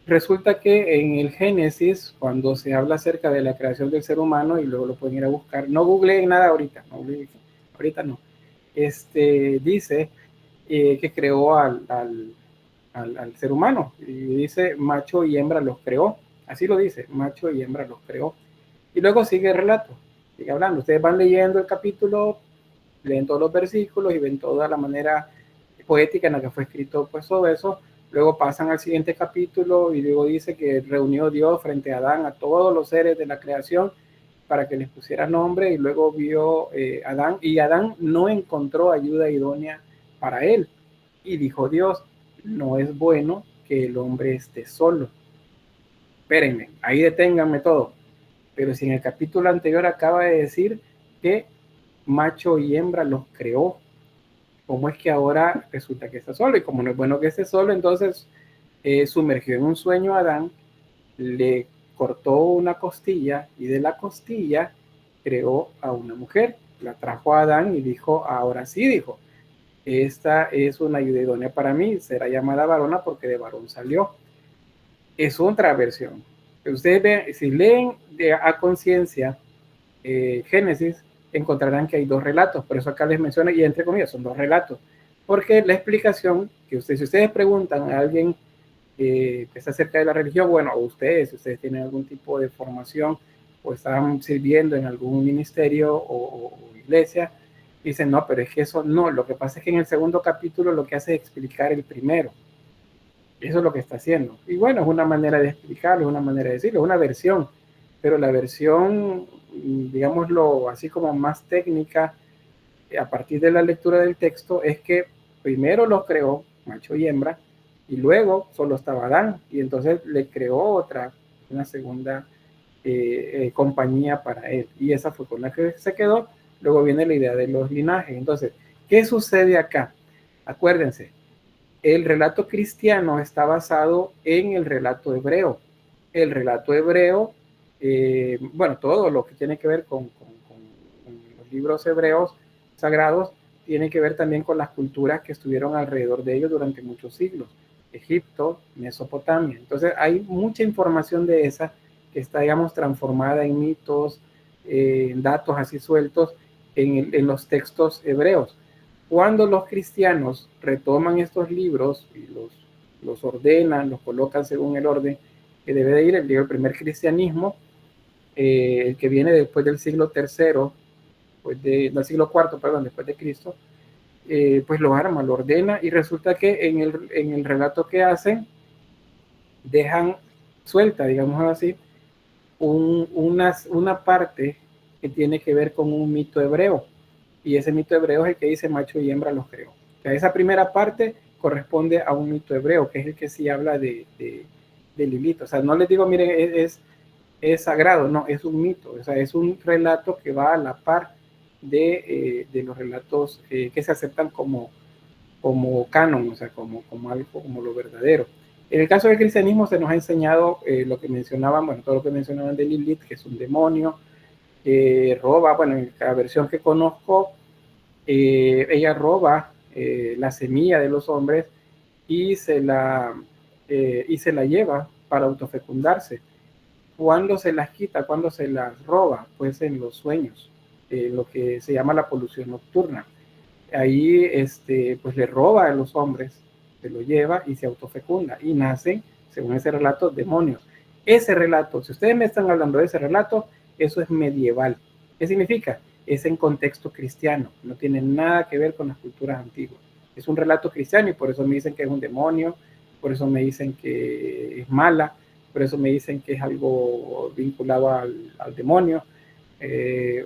Resulta que en el Génesis, cuando se habla acerca de la creación del ser humano, y luego lo pueden ir a buscar, no googleen nada ahorita, ahorita no. Dice que creó al ser humano, y dice macho y hembra los creó, así lo dice, macho y hembra los creó. Y luego sigue el relato, sigue hablando. Ustedes van leyendo el capítulo, leen todos los versículos y ven toda la manera poética en la que fue escrito pues todo eso. Luego pasan al siguiente capítulo y luego dice que reunió Dios frente a Adán a todos los seres de la creación para que les pusiera nombre, y luego vio Adán, y Adán no encontró ayuda idónea para él. Y dijo Dios, no es bueno que el hombre esté solo. Espérenme, ahí deténganme todo. Pero si en el capítulo anterior acaba de decir que macho y hembra los creó, ¿cómo es que ahora resulta que está solo? Y como no es bueno que esté solo, entonces sumergió en un sueño a Adán, le cortó una costilla y de la costilla creó a una mujer, la trajo a Adán y dijo, ahora sí, dijo, esta es una ayuda idónea para mí, será llamada varona porque de varón salió. Es otra versión. Ustedes ven, si leen a conciencia Génesis, encontrarán que hay dos relatos, por eso acá les menciono, y entre comillas son dos relatos, porque la explicación que si ustedes preguntan a alguien que está cerca de la religión, bueno, o ustedes, si ustedes tienen algún tipo de formación o están sirviendo en algún ministerio o iglesia, dicen, no, pero es que eso no, lo que pasa es que en el segundo capítulo lo que hace es explicar el primero. Eso es lo que está haciendo. Y bueno, es una manera de explicarlo, es una manera de decirlo, es una versión, pero la versión, digámoslo así como más técnica, a partir de la lectura del texto, es que primero los creó, macho y hembra, y luego solo estaba Adán, y entonces le creó una segunda compañía para él, y esa fue con la que se quedó. Luego viene la idea de los linajes. Entonces, ¿qué sucede acá? Acuérdense, el relato cristiano está basado en el relato hebreo. El relato hebreo, bueno, todo lo que tiene que ver con los libros hebreos sagrados, tiene que ver también con las culturas que estuvieron alrededor de ellos durante muchos siglos. Egipto, Mesopotamia. Entonces, hay mucha información de esa que está, digamos, transformada en mitos, datos así sueltos en los textos hebreos. Cuando los cristianos retoman estos libros y los ordenan, los colocan según el orden que debe de ir, el primer cristianismo, el que viene después del siglo III, del siglo IV, perdón, después de Cristo, pues lo arma, lo ordena, y resulta que en el relato que hacen, dejan suelta, digamos así, una parte que tiene que ver con un mito hebreo, y ese mito hebreo es el que dice macho y hembra los creó. O sea, esa primera parte corresponde a un mito hebreo, que es el que sí habla de Lilith. O sea, no les digo, miren, es sagrado, no, es un mito, o sea, es un relato que va a la par de los relatos que se aceptan como canon, o sea, como algo, como lo verdadero. En el caso del cristianismo se nos ha enseñado lo que mencionaban, bueno, todo lo que mencionaban de Lilith, que es un demonio, roba, bueno, en la versión que conozco, ella roba la semilla de los hombres y se la lleva para autofecundarse. ¿Cuándo se las quita? ¿Cuándo se las roba? Pues en los sueños, lo que se llama la polución nocturna. Ahí pues le roba a los hombres, se lo lleva y se autofecunda y nacen, según ese relato, demonios. Ese relato, si ustedes me están hablando de ese relato, eso es medieval. ¿Qué significa? Es en contexto cristiano, no tiene nada que ver con las culturas antiguas. Es un relato cristiano y por eso me dicen que es un demonio, por eso me dicen que es mala, por eso me dicen que es algo vinculado al demonio.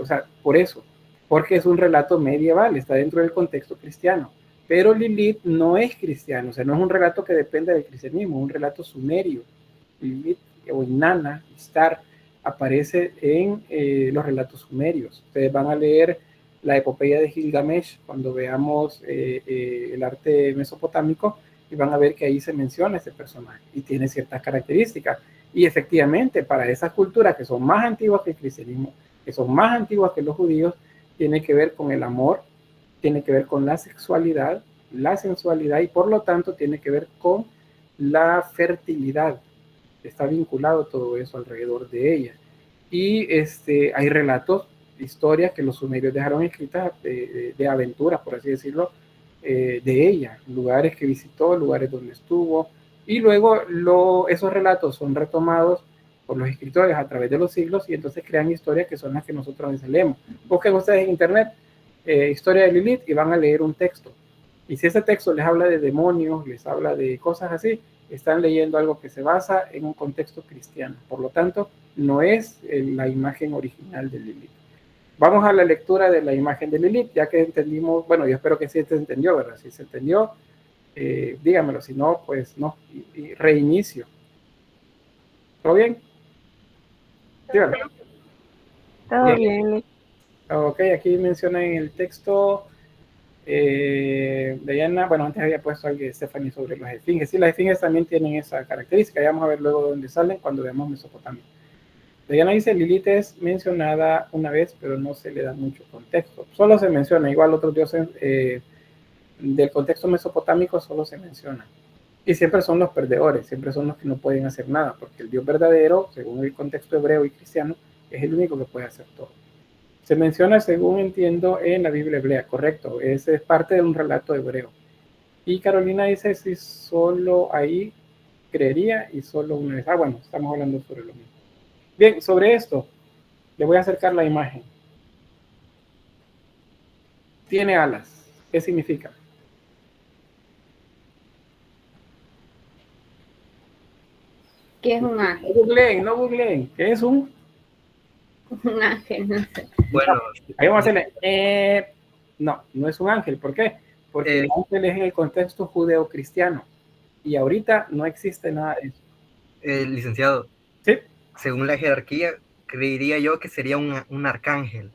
O sea, por eso, porque es un relato medieval, está dentro del contexto cristiano. Pero Lilith no es cristiano, o sea, no es un relato que depende del cristianismo, es un relato sumerio. Lilith o Inanna, Istar, aparece en los relatos sumerios. Ustedes van a leer la epopeya de Gilgamesh cuando veamos el arte mesopotámico y van a ver que ahí se menciona ese personaje y tiene ciertas características. Y efectivamente, para esas culturas que son más antiguas que el cristianismo, que son más antiguas que los judíos, tiene que ver con el amor, tiene que ver con la sexualidad, la sensualidad y por lo tanto tiene que ver con la fertilidad. Está vinculado todo eso alrededor de ella. Y hay relatos, historias que los sumerios dejaron escritas de aventuras, por así decirlo, de ella, lugares que visitó, lugares donde estuvo, y luego esos relatos son retomados por los escritores a través de los siglos y entonces crean historias que son las que nosotros leemos. Busquen ustedes en internet historia de Lilith y van a leer un texto. Y si ese texto les habla de demonios, les habla de cosas así, están leyendo algo que se basa en un contexto cristiano. Por lo tanto, no es la imagen original de Lilith. Vamos a la lectura de la imagen de Lilith, ya que entendimos, bueno, yo espero que sí se entendió, ¿verdad? Si se entendió, dígamelo, si no, pues no, y reinicio. ¿Todo bien? Dígame. Todo bien. Ok, aquí menciona en el texto Diana, bueno, antes había puesto algo de Stephanie sobre las esfinges. Sí, las esfinges también tienen esa característica, ya vamos a ver luego dónde salen cuando veamos Mesopotamia. Diana dice, Lilith es mencionada una vez, pero no se le da mucho contexto. Solo se menciona, igual otros dioses del contexto mesopotámico solo se menciona. Y siempre son los perdedores, siempre son los que no pueden hacer nada, porque el Dios verdadero, según el contexto hebreo y cristiano, es el único que puede hacer todo. Se menciona, según entiendo, en la Biblia hebrea, correcto, es parte de un relato hebreo. Y Carolina dice, si solo ahí creería y solo una vez. Ah, bueno, estamos hablando sobre lo mismo. Bien, sobre esto, le voy a acercar la imagen. Tiene alas. ¿Qué significa? ¿Qué es un ángel? No googleen. ¿Qué es un? Un ángel, no sé. Bueno, Ahí vamos a hacerle. No, no es un ángel. ¿Por qué? Porque el ángel es en el contexto judeo-cristiano. Y ahorita no existe nada de eso. Licenciado, ¿Sí? según la jerarquía, creería yo que sería un arcángel.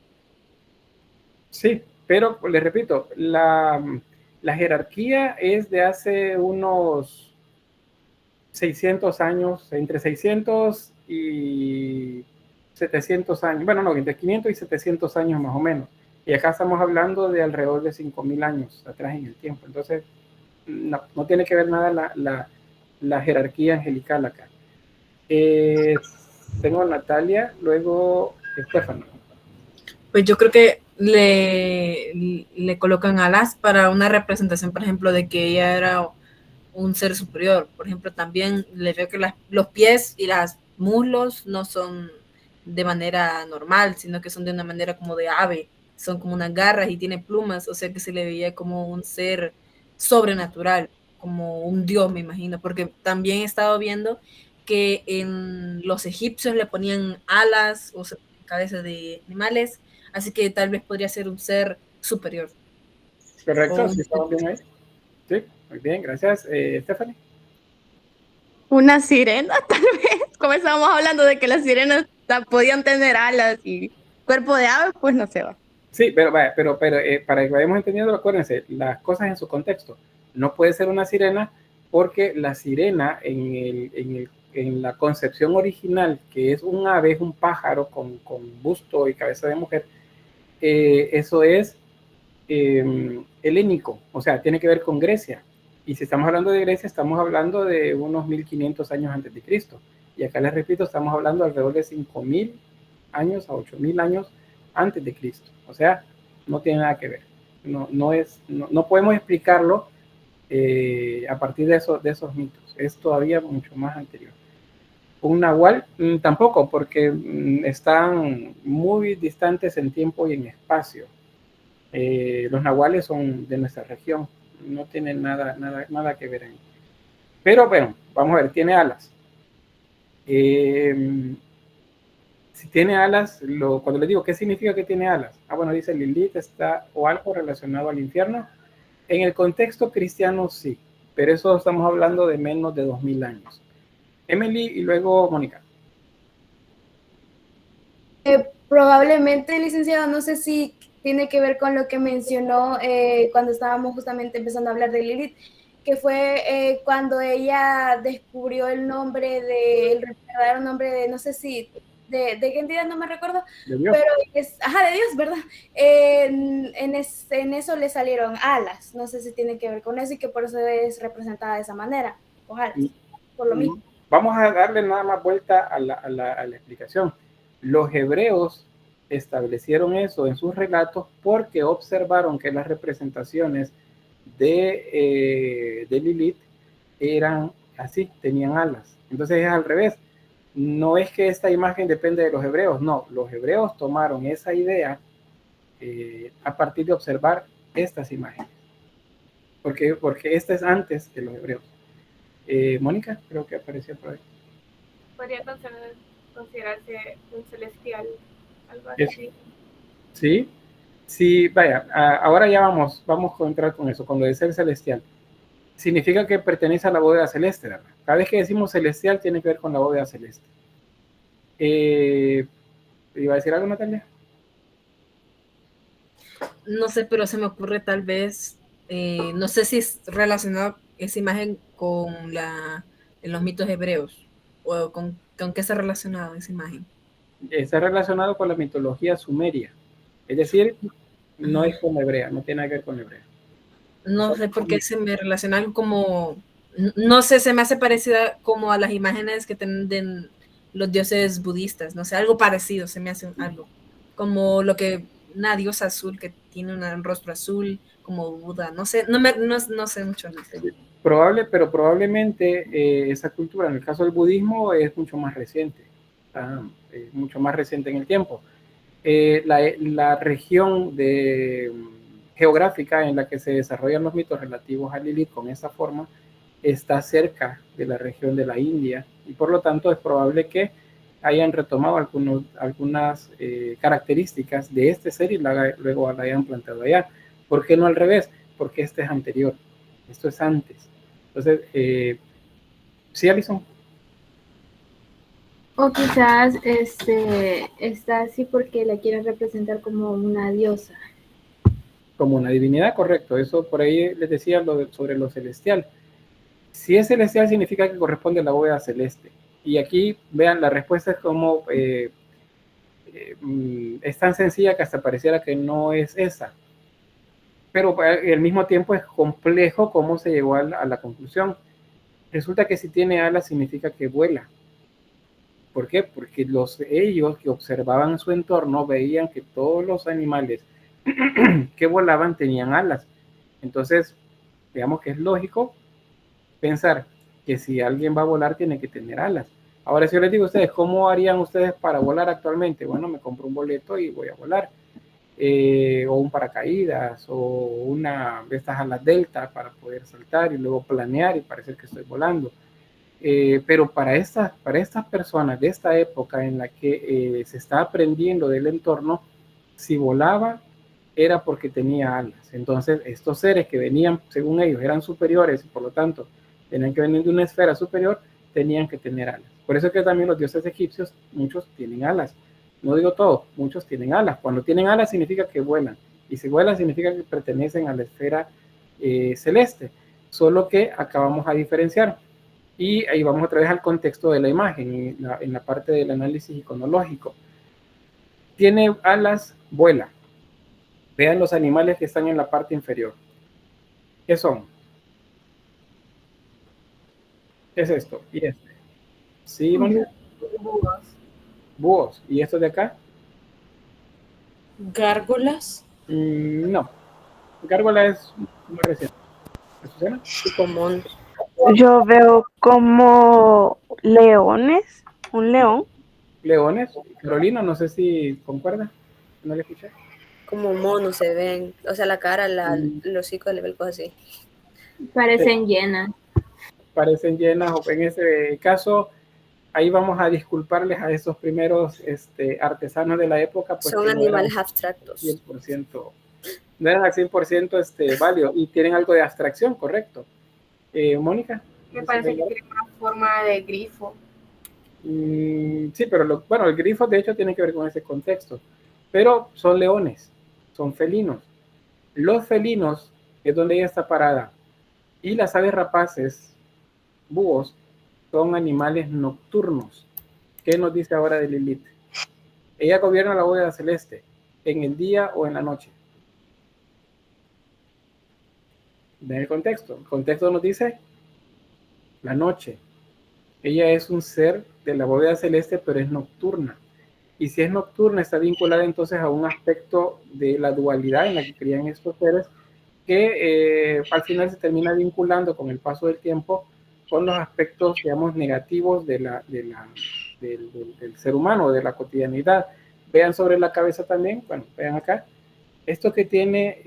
Sí, pero les repito, la jerarquía es de hace unos 600 años, entre 600 y 700 años, bueno, no, entre 500 y 700 años más o menos. Y acá estamos hablando de alrededor de 5.000 años atrás en el tiempo. Entonces, no tiene que ver nada la jerarquía angelical acá. Tengo a Natalia, luego Stephanie. Pues yo creo que le colocan alas para una representación, por ejemplo, de que ella era un ser superior. Por ejemplo, también le veo que los pies y las muslos no son de manera normal, sino que son de una manera como de ave, son como unas garras y tiene plumas, o sea que se le veía como un ser sobrenatural, como un dios, me imagino, porque también he estado viendo que en los egipcios le ponían alas o cabezas de animales, así que tal vez podría ser un ser superior. Correcto, sí, estamos bien ahí. Sí, muy bien, gracias. Stephanie. Una sirena, tal vez. Como estábamos hablando de que las sirenas podían tener alas y cuerpo de ave, pues no se va. Sí, pero para que vayamos entendiendo, acuérdense, las cosas en su contexto. No puede ser una sirena porque la sirena en la concepción original, que es un ave, es un pájaro con busto y cabeza de mujer, eso es helénico, o sea, tiene que ver con Grecia. Y si estamos hablando de Grecia, estamos hablando de unos 1500 años antes de Cristo. Y acá les repito, estamos hablando alrededor de 5000 años a 8000 años antes de Cristo. O sea, no tiene nada que ver. No podemos explicarlo a partir de esos mitos. Es todavía mucho más anterior. Un nahual tampoco, porque están muy distantes en tiempo y en espacio. Los nahuales son de nuestra región, no tienen nada que ver ahí. Pero bueno, vamos a ver, tiene alas. Si tiene alas, cuando les digo, ¿qué significa que tiene alas? Bueno, dice Lilith está o algo relacionado al infierno. En el contexto cristiano sí, pero eso estamos hablando de menos de 2000 años. Emily y luego Mónica. Probablemente, licenciado, no sé si tiene que ver con lo que mencionó cuando estábamos justamente empezando a hablar de Lilith, que fue cuando ella descubrió el verdadero nombre de, no sé si, de qué entidad, no me recuerdo, de Dios. Pero de Dios, ¿verdad? En eso le salieron alas, no sé si tiene que ver con eso y que por eso es representada de esa manera, ojalá, por lo mismo. Vamos a darle nada más vuelta a la explicación. Los hebreos establecieron eso en sus relatos porque observaron que las representaciones de Lilith eran así, tenían alas. Entonces es al revés. No es que esta imagen depende de los hebreos, no. Los hebreos tomaron esa idea a partir de observar estas imágenes. Porque esta es antes que los hebreos. Mónica, creo que apareció por ahí. Podría considerarse un celestial, algo así. Sí, sí, vaya, ahora ya vamos a entrar con eso, con lo de ser celestial. Significa que pertenece a la bóveda celeste, ¿verdad? Cada vez que decimos celestial tiene que ver con la bóveda celeste. ¿Iba a decir algo, Natalia? No sé, pero se me ocurre tal vez, no sé si es relacionado esa imagen con en los mitos hebreos, o con qué está relacionado esa imagen. Está relacionado con la mitología sumeria, es decir, no es con hebrea, no tiene nada que ver con hebrea. No sé por qué se me relaciona como, no sé, se me hace parecida como a las imágenes que tienen los dioses budistas, no sé, algo parecido, se me hace algo, como una diosa azul que tiene un rostro azul, como Buda, no sé, no sé mucho. Probablemente esa cultura, en el caso del budismo, es mucho más reciente, mucho más reciente en el tiempo. La región geográfica en la que se desarrollan los mitos relativos a Lilith con esa forma está cerca de la región de la India y por lo tanto es probable que hayan retomado algunas características de este ser y luego la hayan plantado allá. ¿Por qué no al revés? Porque este es anterior, esto es antes. Entonces, ¿sí, Alison? O quizás está así porque la quieren representar como una diosa. Como una divinidad, correcto. Eso por ahí les decía sobre lo celestial. Si es celestial significa que corresponde a la bóveda celeste. Y aquí, vean, la respuesta es como es tan sencilla que hasta pareciera que no es esa. Pero al mismo tiempo es complejo cómo se llegó a la conclusión. Resulta que si tiene alas significa que vuela. ¿Por qué? Porque ellos que observaban su entorno veían que todos los animales que volaban tenían alas. Entonces, digamos que es lógico pensar que si alguien va a volar tiene que tener alas. Ahora, si yo les digo a ustedes, ¿cómo harían ustedes para volar actualmente? Bueno, me compro un boleto y voy a volar. O un paracaídas, o una de estas alas delta para poder saltar y luego planear y parecer que estoy volando. Pero para estas personas de esta época en la que se está aprendiendo del entorno, si volaba era porque tenía alas. Entonces estos seres que venían, según ellos, eran superiores y por lo tanto tenían que venir de una esfera superior, tenían que tener alas. Por eso es que también los dioses egipcios, muchos tienen alas. No digo todos, muchos tienen alas. Cuando tienen alas significa que vuelan. Y si vuelan significa que pertenecen a la esfera celeste. Solo que acá vamos a diferenciar. Y ahí vamos otra vez al contexto de la imagen, en la parte del análisis iconológico. Tiene alas, vuela. Vean los animales que están en la parte inferior. ¿Qué son? ¿Qué es esto? ¿Y este? ¿Sí, Moni? Búhos. Búhos. ¿Y esto de acá? Gárgolas. No. Gárgola es muy reciente. ¿Susana? Común. Yo veo como leones, un león. Leones. Carolina, no sé si concuerda. ¿No le escuché? Como monos se ven. O sea, la cara, los hocicos, le ven cosas así. Parecen llenas. Parecen llenas, o en ese caso, ahí vamos a disculparles a esos primeros artesanos de la época. Pues, son animales abstractos. 100%, no eran al 100% válidos y tienen algo de abstracción, correcto. Mónica. Me parece que tiene una forma de grifo. Sí, pero bueno, el grifo de hecho tiene que ver con ese contexto, pero son leones, son felinos. Los felinos es donde ella está parada, y las aves rapaces, búhos, son animales nocturnos. ¿Qué nos dice ahora de Lilith? Ella gobierna la bóveda celeste, en el día o en la noche. Ven el contexto. El contexto nos dice la noche. Ella es un ser de la bóveda celeste, pero es nocturna. Y si es nocturna, está vinculada entonces a un aspecto de la dualidad en la que crían estos seres, que al final se termina vinculando con el paso del tiempo con los aspectos, digamos, negativos del ser humano, de la cotidianidad. Vean sobre la cabeza también, bueno, vean acá, esto que tiene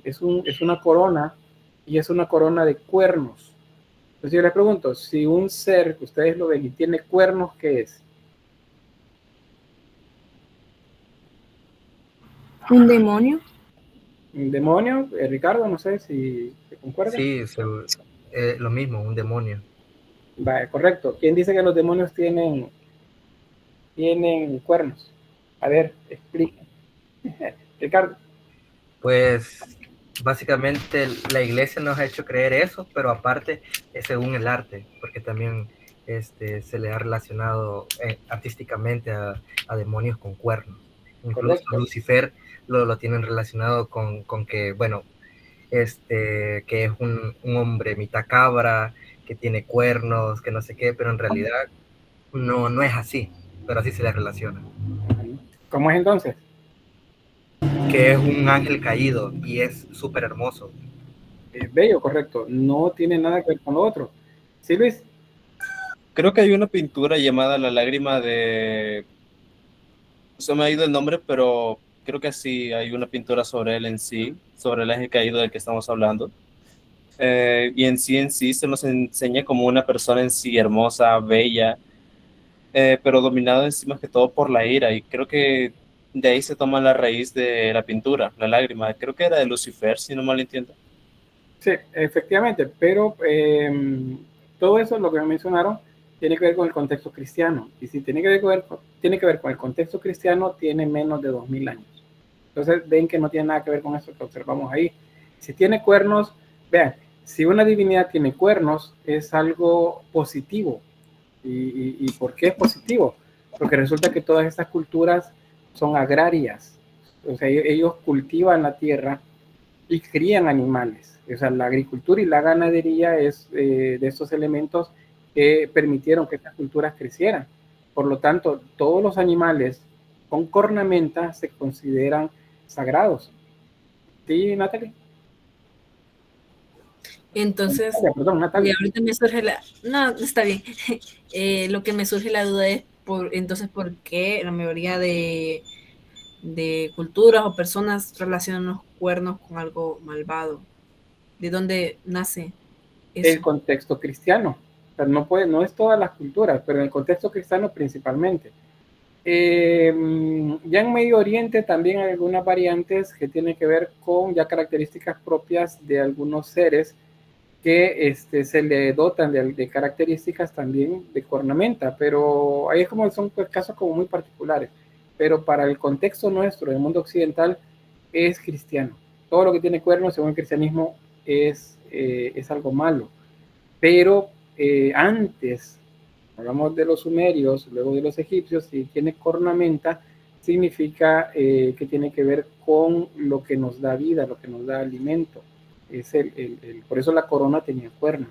es una corona, y es una corona de cuernos. Entonces yo les pregunto, si un ser que ustedes lo ven y tiene cuernos, ¿qué es? ¿Un demonio? ¿Un demonio? Ricardo, no sé si te concuerda. Sí, lo mismo, un demonio. Vale, correcto. ¿Quién dice que los demonios tienen cuernos? A ver, explica. Ricardo. Pues básicamente la iglesia nos ha hecho creer eso, pero aparte es según el arte, porque también se le ha relacionado artísticamente a demonios con cuernos. Incluso Correcto. Lucifer lo tienen relacionado con que, bueno, que es un hombre mitad cabra, que tiene cuernos, que no sé qué, pero en realidad no es así, pero así se le relaciona. ¿Cómo es entonces? Que es un ángel caído y es súper hermoso. Bello, correcto. No tiene nada que ver con lo otro. ¿Sí, Luis? Creo que hay una pintura llamada La lágrima de... Se me ha ido el nombre, pero creo que sí hay una pintura sobre él en sí, sobre el ángel caído del que estamos hablando. Y en sí se nos enseña como una persona en sí hermosa, bella, pero dominado encima que todo por la ira. Y creo que de ahí se toma la raíz de la pintura, la lágrima. Creo que era de Lucifer, si no mal entiendo. Sí, efectivamente, pero todo eso, lo que me mencionaron, tiene que ver con el contexto cristiano. Y si tiene que ver con el contexto cristiano, tiene menos de 2000 años. Entonces ven que no tiene nada que ver con eso que observamos ahí. Si tiene cuernos, vean, si una divinidad tiene cuernos, es algo positivo. ¿Y por qué es positivo? Porque resulta que todas estas culturas son agrarias. O sea, ellos cultivan la tierra y crían animales. O sea, la agricultura y la ganadería es de estos elementos que permitieron que estas culturas crecieran. Por lo tanto, todos los animales con cornamenta se consideran sagrados. ¿Sí, Natalie? Entonces, Perdón, Natalia. ahorita me surge no, está bien. Lo que me surge la duda es, entonces, ¿por qué la mayoría de culturas o personas relacionan los cuernos con algo malvado? ¿De dónde nace eso? El contexto cristiano. O sea, no es todas las culturas, pero en el contexto cristiano principalmente. Ya en Medio Oriente también hay algunas variantes que tienen que ver con ya características propias de algunos seres que se le dotan de características también de cornamenta, pero ahí es como son pues, casos como muy particulares. Pero para el contexto nuestro, del mundo occidental, es cristiano. Todo lo que tiene cuernos, según el cristianismo, es algo malo. Pero antes, hablamos de los sumerios, luego de los egipcios, si tiene cornamenta, significa que tiene que ver con lo que nos da vida, lo que nos da alimento. Es por eso la corona tenía cuernos.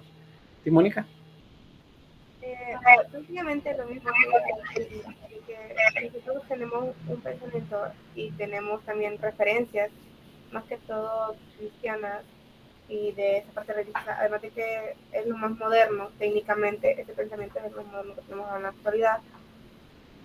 ¿Sí, Mónica? Prácticamente lo mismo que nosotros tenemos un pensamiento y tenemos también referencias, más que todo cristianas y de esa parte religiosa, además de que es lo más moderno, técnicamente, ese pensamiento es lo más moderno que tenemos en la actualidad.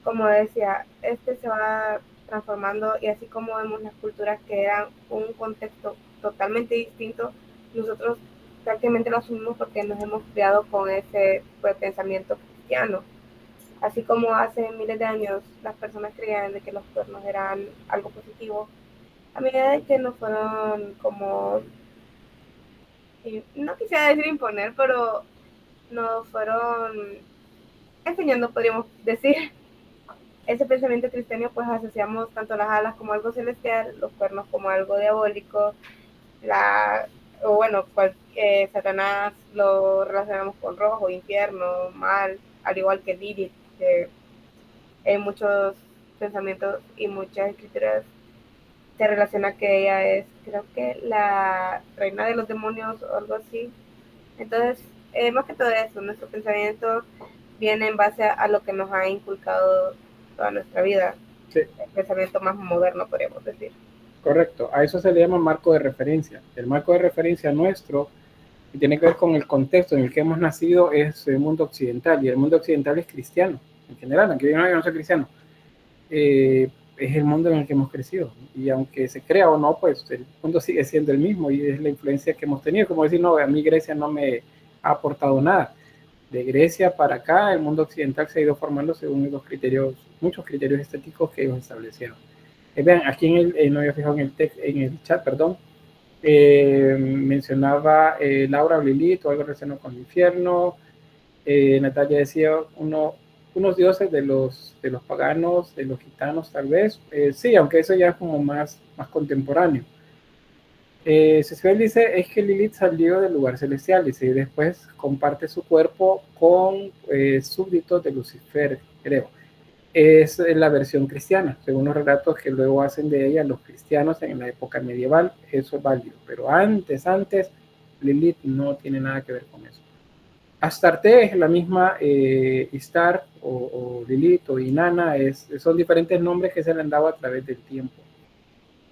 Como decía, se va transformando y así como vemos las culturas que eran un contexto totalmente distinto, nosotros prácticamente lo asumimos porque nos hemos criado con ese pensamiento cristiano. Así como hace miles de años las personas creían de que los cuernos eran algo positivo, a medida de que nos fueron como, no quisiera decir imponer, pero nos fueron enseñando, podríamos decir, ese pensamiento cristiano, pues asociamos tanto las alas como algo celestial, los cuernos como algo diabólico, Satanás lo relacionamos con rojo, infierno, mal, al igual que Lilith, que en muchos pensamientos y muchas escrituras se relaciona que ella es, creo que la reina de los demonios o algo así. Entonces, más que todo eso, nuestro pensamiento viene en base a lo que nos ha inculcado toda nuestra vida. Sí. El pensamiento más moderno, podríamos decir. Correcto, a eso se le llama marco de referencia. El marco de referencia nuestro, que tiene que ver con el contexto en el que hemos nacido, es el mundo occidental, y el mundo occidental es cristiano, en general, aunque yo no soy cristiano. Es el mundo en el que hemos crecido, y aunque se crea o no, pues el mundo sigue siendo el mismo, y es la influencia que hemos tenido. Como decir, no, a mí Grecia no me ha aportado nada. De Grecia para acá, el mundo occidental se ha ido formando según los criterios, muchos criterios estéticos que ellos establecieron. Vean, aquí no había fijado en el chat, perdón, mencionaba Laura Lilith o algo relacionado con el infierno. Natalia decía unos dioses de los paganos, de los gitanos tal vez. Sí, aunque eso ya es como más contemporáneo. Cecil dice, es que Lilith salió del lugar celestial, y después comparte su cuerpo con súbditos de Lucifer, creo. Es la versión cristiana, según los relatos que luego hacen de ella los cristianos en la época medieval. Eso es válido, pero antes, Lilith no tiene nada que ver con eso. Astarte es la misma, Istar o Lilith o Inanna, son diferentes nombres que se le han dado a través del tiempo.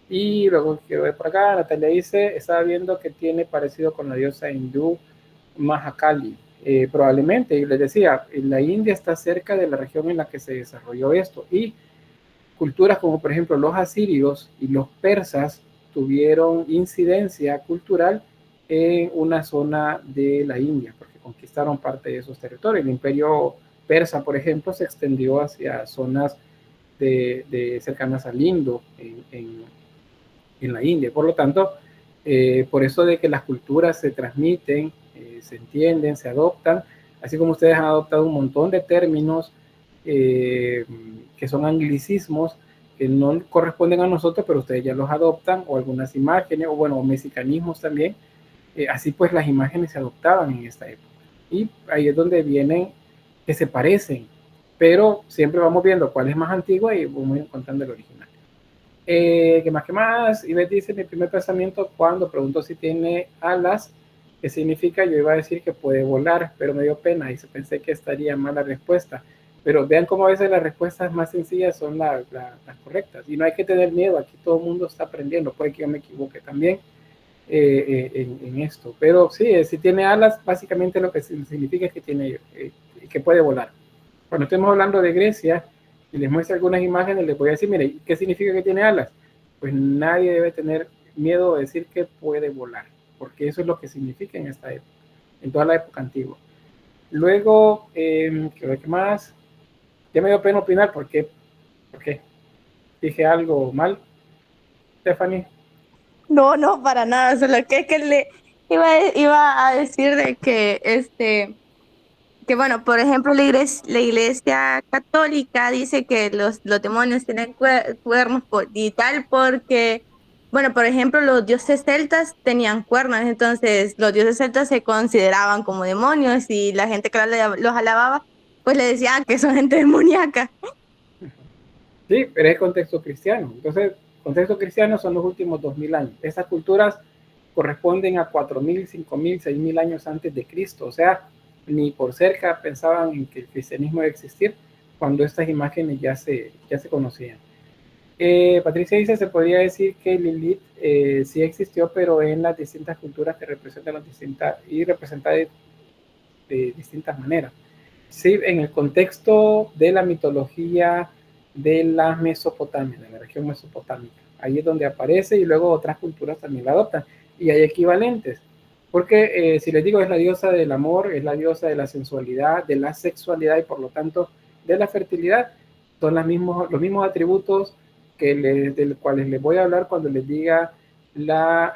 Y luego quiero ver por acá, Natalia dice, estaba viendo que tiene parecido con la diosa hindú Mahakali. Probablemente, y les decía, la India está cerca de la región en la que se desarrolló esto, y culturas como por ejemplo los asirios y los persas tuvieron incidencia cultural en una zona de la India, porque conquistaron parte de esos territorios. El imperio persa, por ejemplo, se extendió hacia zonas cercanas al Indo, en la India. Por lo tanto, por eso de que las culturas se transmiten, se entienden, se adoptan, así como ustedes han adoptado un montón de términos que son anglicismos que no corresponden a nosotros, pero ustedes ya los adoptan, o algunas imágenes, o mexicanismos también. Así pues las imágenes se adoptaban en esta época, y ahí es donde vienen que se parecen, pero siempre vamos viendo cuál es más antigua y vamos encontrando el original. ¿Qué más? Ivette dice, mi primer pensamiento cuando pregunto si tiene alas, ¿qué significa? Yo iba a decir que puede volar, pero me dio pena y pensé que estaría mal la respuesta. Pero vean cómo a veces las respuestas más sencillas son las correctas, y no hay que tener miedo, aquí todo el mundo está aprendiendo, puede que yo me equivoque también en esto, pero sí, si tiene alas, básicamente lo que significa es que que puede volar. Cuando estemos hablando de Grecia y les muestro algunas imágenes, les voy a decir, mire, ¿qué significa que tiene alas? Pues nadie debe tener miedo de decir que puede volar, porque eso es lo que significa en esta época, en toda la época antigua. Luego, ¿qué más? Ya me dio pena opinar, ¿por qué? ¿Dije algo mal, Stephanie? No, para nada, solo que le iba a decir de que bueno, por ejemplo, la iglesia católica dice que los demonios tienen cuernos y tal porque, bueno, por ejemplo, los dioses celtas tenían cuernos, entonces los dioses celtas se consideraban como demonios, y la gente que los alababa, pues le decían que son gente demoníaca. Sí, pero es contexto cristiano. Entonces, contexto cristiano son los últimos 2000 años. Esas culturas corresponden a 4000, 5000, 6000 años antes de Cristo. O sea, ni por cerca pensaban en que el cristianismo iba a existir cuando estas imágenes ya se conocían. Patricia dice, se podría decir que Lilith sí existió, pero en las distintas culturas que representan las distintas y representa de distintas maneras. Sí, en el contexto de la mitología de la Mesopotamia, de la región mesopotámica. Ahí es donde aparece y luego otras culturas también la adoptan. Y hay equivalentes. Porque si les digo, es la diosa del amor, es la diosa de la sensualidad, de la sexualidad y por lo tanto de la fertilidad. Son los mismos atributos de los cuales les voy a hablar cuando les diga la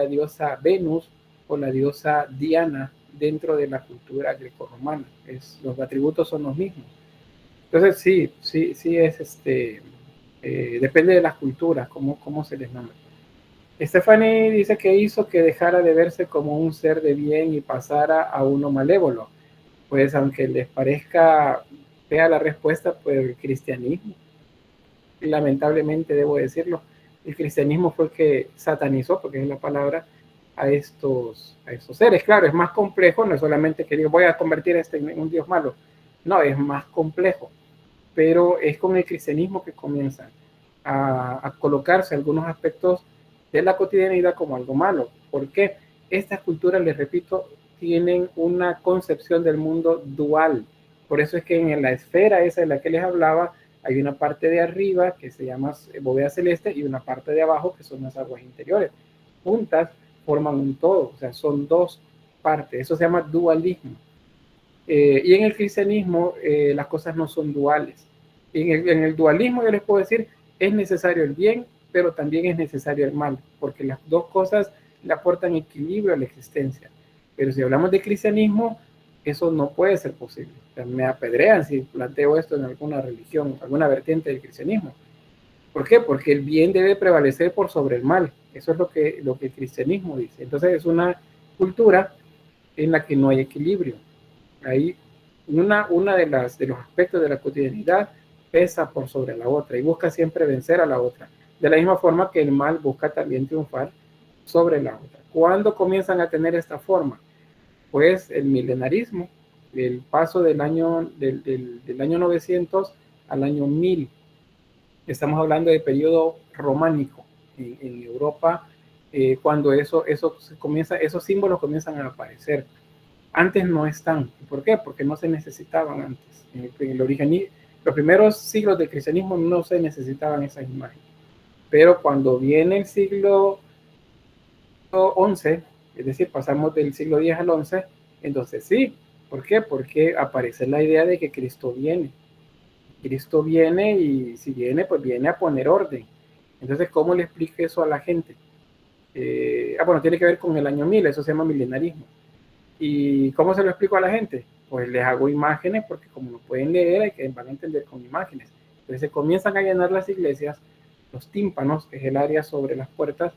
diosa Venus o la diosa Diana dentro de la cultura grecorromana. Los atributos son los mismos. Entonces sí es depende de las culturas, cómo se les nombra. Stephanie dice que hizo que dejara de verse como un ser de bien y pasara a uno malévolo. Pues aunque les parezca fea la respuesta, pues el cristianismo, lamentablemente debo decirlo, el cristianismo fue el que satanizó, porque es la palabra, a estos seres. Claro, es más complejo, no es solamente que digo, voy a convertir en un Dios malo. No, es más complejo, pero es con el cristianismo que comienzan a colocarse algunos aspectos de la cotidianidad como algo malo. ¿Por qué? Estas culturas, les repito, tienen una concepción del mundo dual. Por eso es que en la esfera esa de la que les hablaba, hay una parte de arriba que se llama bóveda celeste y una parte de abajo que son las aguas interiores. Juntas forman un todo, o sea, son dos partes. Eso se llama dualismo. Y en el cristianismo las cosas no son duales. En el dualismo yo les puedo decir, es necesario el bien, pero también es necesario el mal, porque las dos cosas le aportan equilibrio a la existencia. Pero si hablamos de cristianismo, eso no puede ser posible. O sea, me apedrean si planteo esto en alguna religión, alguna vertiente del cristianismo. ¿Por qué? Porque el bien debe prevalecer por sobre el mal. Eso es lo que el cristianismo dice. Entonces es una cultura en la que no hay equilibrio. Ahí una de los aspectos de la cotidianidad pesa por sobre la otra y busca siempre vencer a la otra. De la misma forma que el mal busca también triunfar sobre la otra. ¿Cuándo comienzan a tener esta forma? Pues el milenarismo, el paso del año 900 al año 1000. Estamos hablando de periodo románico en Europa, cuando esos símbolos comienzan a aparecer. Antes no están. ¿Por qué? Porque no se necesitaban antes. Los primeros siglos del cristianismo no se necesitaban esas imágenes. Pero cuando viene el siglo XI, es decir, pasamos del siglo X al XI, entonces sí. ¿Por qué? Porque aparece la idea de que Cristo viene. Cristo viene y si viene, pues viene a poner orden. Entonces, ¿cómo le explico eso a la gente? Bueno, tiene que ver con el año 1000, eso se llama milenarismo. ¿Y cómo se lo explico a la gente? Pues les hago imágenes, porque como no pueden leer, van a entender con imágenes. Entonces se comienzan a llenar las iglesias, los tímpanos, que es el área sobre las puertas,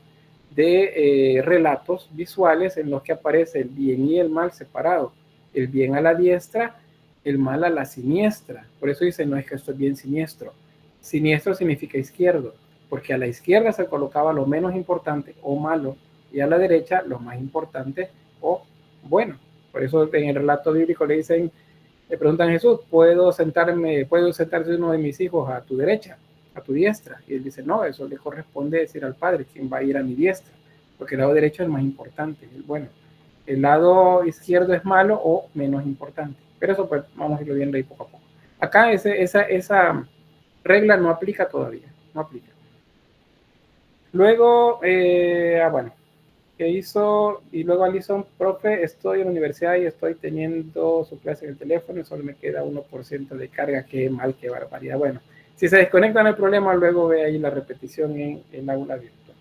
de relatos visuales en los que aparece el bien y el mal separados. El bien a la diestra, el mal a la siniestra. Por eso dice, no es que esto es bien siniestro. Siniestro significa izquierdo, porque a la izquierda se colocaba lo menos importante o malo, y a la derecha lo más importante o bueno. Por eso en el relato bíblico le preguntan a Jesús, ¿puedo sentarse uno de mis hijos a tu derecha, a tu diestra? Y él dice, no, eso le corresponde decir al Padre quién va a ir a mi diestra, porque el lado derecho es más importante. Bueno, el lado izquierdo es malo o menos importante. Pero eso pues vamos a irlo viendo ahí poco a poco. Acá esa regla no aplica todavía, no aplica. Luego, bueno, ¿qué hizo? Y luego Alison, profe, estoy en la universidad y estoy teniendo su clase en el teléfono y solo me queda 1% de carga. Qué mal, qué barbaridad. Bueno, si se desconecta no hay problema, luego ve ahí la repetición en el aula virtual.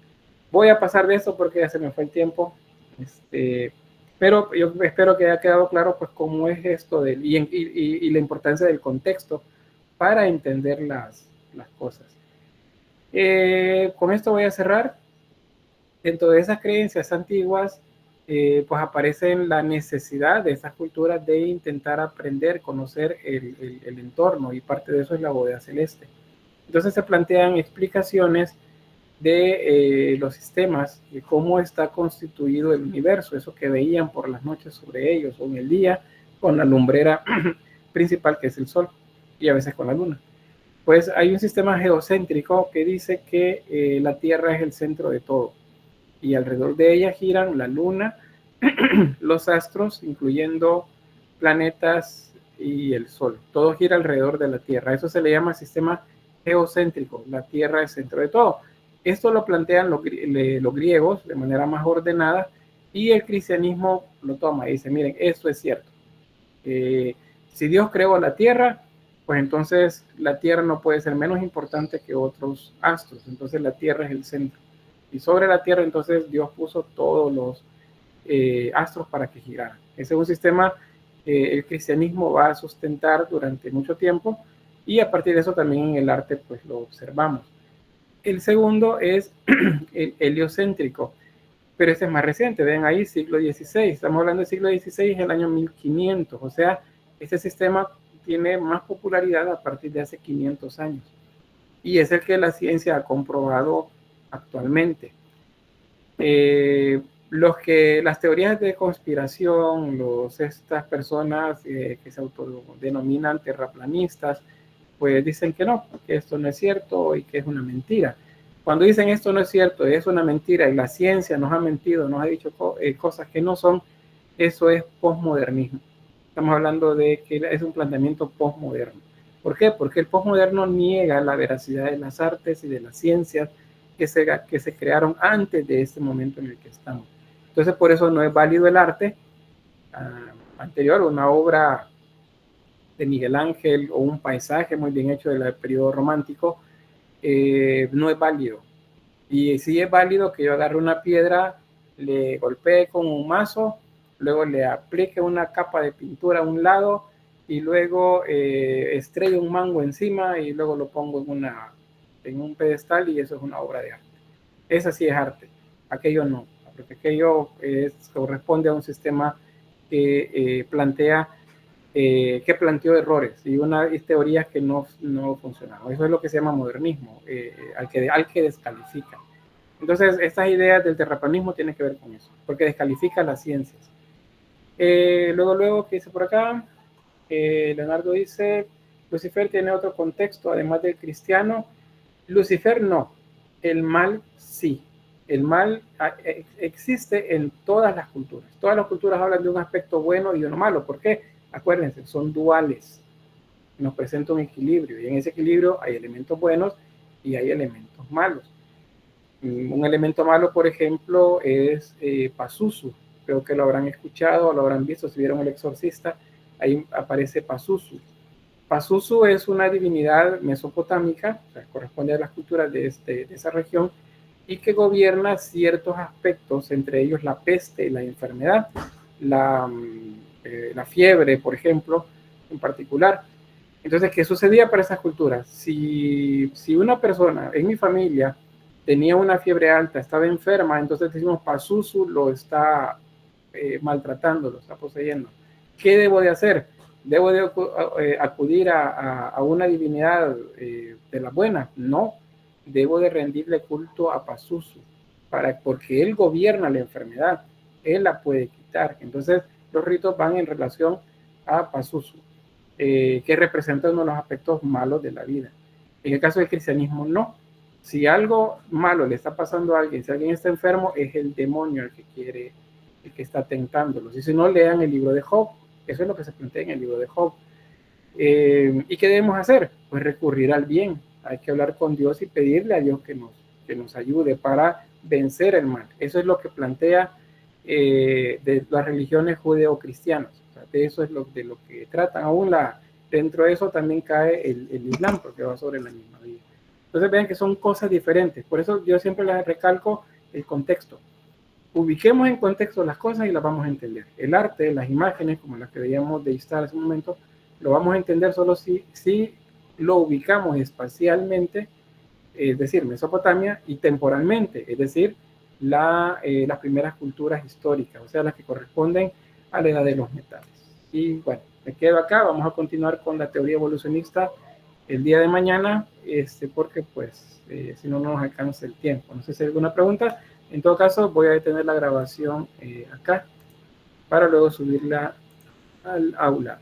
Voy a pasar de eso porque ya se me fue el tiempo. Pero yo espero que haya quedado claro pues cómo es esto y la importancia del contexto para entender las cosas. Con esto voy a cerrar. Dentro de esas creencias antiguas, pues aparece la necesidad de esas culturas de intentar aprender, conocer el entorno, y parte de eso es la bóveda celeste. Entonces se plantean explicaciones de los sistemas, de cómo está constituido el universo, eso que veían por las noches sobre ellos, o en el día, con la lumbrera principal que es el sol, y a veces con la luna. Pues hay un sistema geocéntrico que dice que la Tierra es el centro de todo, y alrededor de ella giran la luna, los astros, incluyendo planetas y el sol. Todo gira alrededor de la Tierra. Eso se le llama sistema geocéntrico. La Tierra es el centro de todo. Esto lo plantean los griegos de manera más ordenada, y el cristianismo lo toma y dice, miren, esto es cierto. Si Dios creó la Tierra, pues entonces la Tierra no puede ser menos importante que otros astros. Entonces la Tierra es el centro. Y sobre la Tierra entonces Dios puso todos los astros para que giraran. Ese es un sistema el cristianismo va a sustentar durante mucho tiempo, y a partir de eso también en el arte pues lo observamos. El segundo es el heliocéntrico, pero este es más reciente. Ven ahí, siglo XVI. Estamos hablando del siglo XVI, en el año 1500. O sea, este sistema tiene más popularidad a partir de hace 500 años. Y es el que la ciencia ha comprobado actualmente. Las teorías de conspiración, estas personas que se autodenominan terraplanistas, pues dicen que no, que esto no es cierto y que es una mentira. Cuando dicen esto no es cierto, es una mentira y la ciencia nos ha mentido, nos ha dicho cosas que no son, eso es posmodernismo. Estamos hablando de que es un planteamiento posmoderno. ¿Por qué? Porque el posmoderno niega la veracidad de las artes y de las ciencias que se crearon antes de este momento en el que estamos. Entonces, por eso no es válido el arte anterior, una obra de Miguel Ángel o un paisaje muy bien hecho del periodo romántico, no es válido. Y sí es válido que yo agarre una piedra, le golpee con un mazo, luego le aplique una capa de pintura a un lado y luego estrelle un mango encima y luego lo pongo en un pedestal, y eso es una obra de arte. Esa sí es arte, aquello no, porque aquello corresponde a un sistema que planteó errores y unas teorías que no funcionaron. Eso es lo que se llama modernismo, al que descalifica. Entonces, estas ideas del terraplanismo tienen que ver con eso, porque descalifica las ciencias. Luego, ¿qué dice por acá? Leonardo dice, Lucifer tiene otro contexto, además del cristiano. Lucifer no, el mal sí. El mal existe en todas las culturas. Todas las culturas hablan de un aspecto bueno y uno malo. ¿Por qué? Acuérdense, son duales. Nos presenta un equilibrio, y en ese equilibrio hay elementos buenos y hay elementos malos. Un elemento malo, por ejemplo, es Pazuzu. Creo que lo habrán escuchado o lo habrán visto si vieron El Exorcista. Ahí aparece Pazuzu. Pazuzu es una divinidad mesopotámica, o sea, corresponde a las culturas de esa región, y que gobierna ciertos aspectos, entre ellos la peste, la enfermedad, la fiebre, por ejemplo, en particular. Entonces, ¿qué sucedía para esas culturas? Si una persona en mi familia tenía una fiebre alta, estaba enferma, entonces decimos Pazuzu lo está maltratando, lo está poseyendo. ¿Qué debo de hacer? ¿Debo de acudir a una divinidad de la buena? No, debo de rendirle culto a Pazuzu, porque él gobierna la enfermedad, él la puede quitar. Entonces los ritos van en relación a Pazuzu, que representa uno de los aspectos malos de la vida. En el caso del cristianismo no. Si algo malo le está pasando a alguien, si alguien está enfermo, es el demonio el que está tentándolos. Y si no, lean el libro de Job. Eso es lo que se plantea en el libro de Job. ¿Y qué debemos hacer? Pues recurrir al bien. Hay que hablar con Dios y pedirle a Dios que nos ayude para vencer el mal. Eso es lo que plantea de las religiones judeo-cristianas. O sea, de eso es de lo que tratan. Aún dentro de eso también cae el Islam, porque va sobre la misma vía. Entonces vean que son cosas diferentes. Por eso yo siempre les recalco el contexto. Ubiquemos en contexto las cosas y las vamos a entender. El arte, las imágenes, como las que veíamos de Istar hace un momento, lo vamos a entender solo si lo ubicamos espacialmente, es decir, Mesopotamia, y temporalmente, es decir, las primeras culturas históricas, o sea, las que corresponden a la edad de los metales. Y bueno, me quedo acá, vamos a continuar con la teoría evolucionista el día de mañana, porque pues si no, no nos alcanza el tiempo. No sé si hay alguna pregunta. En todo caso, voy a detener la grabación acá para luego subirla al aula.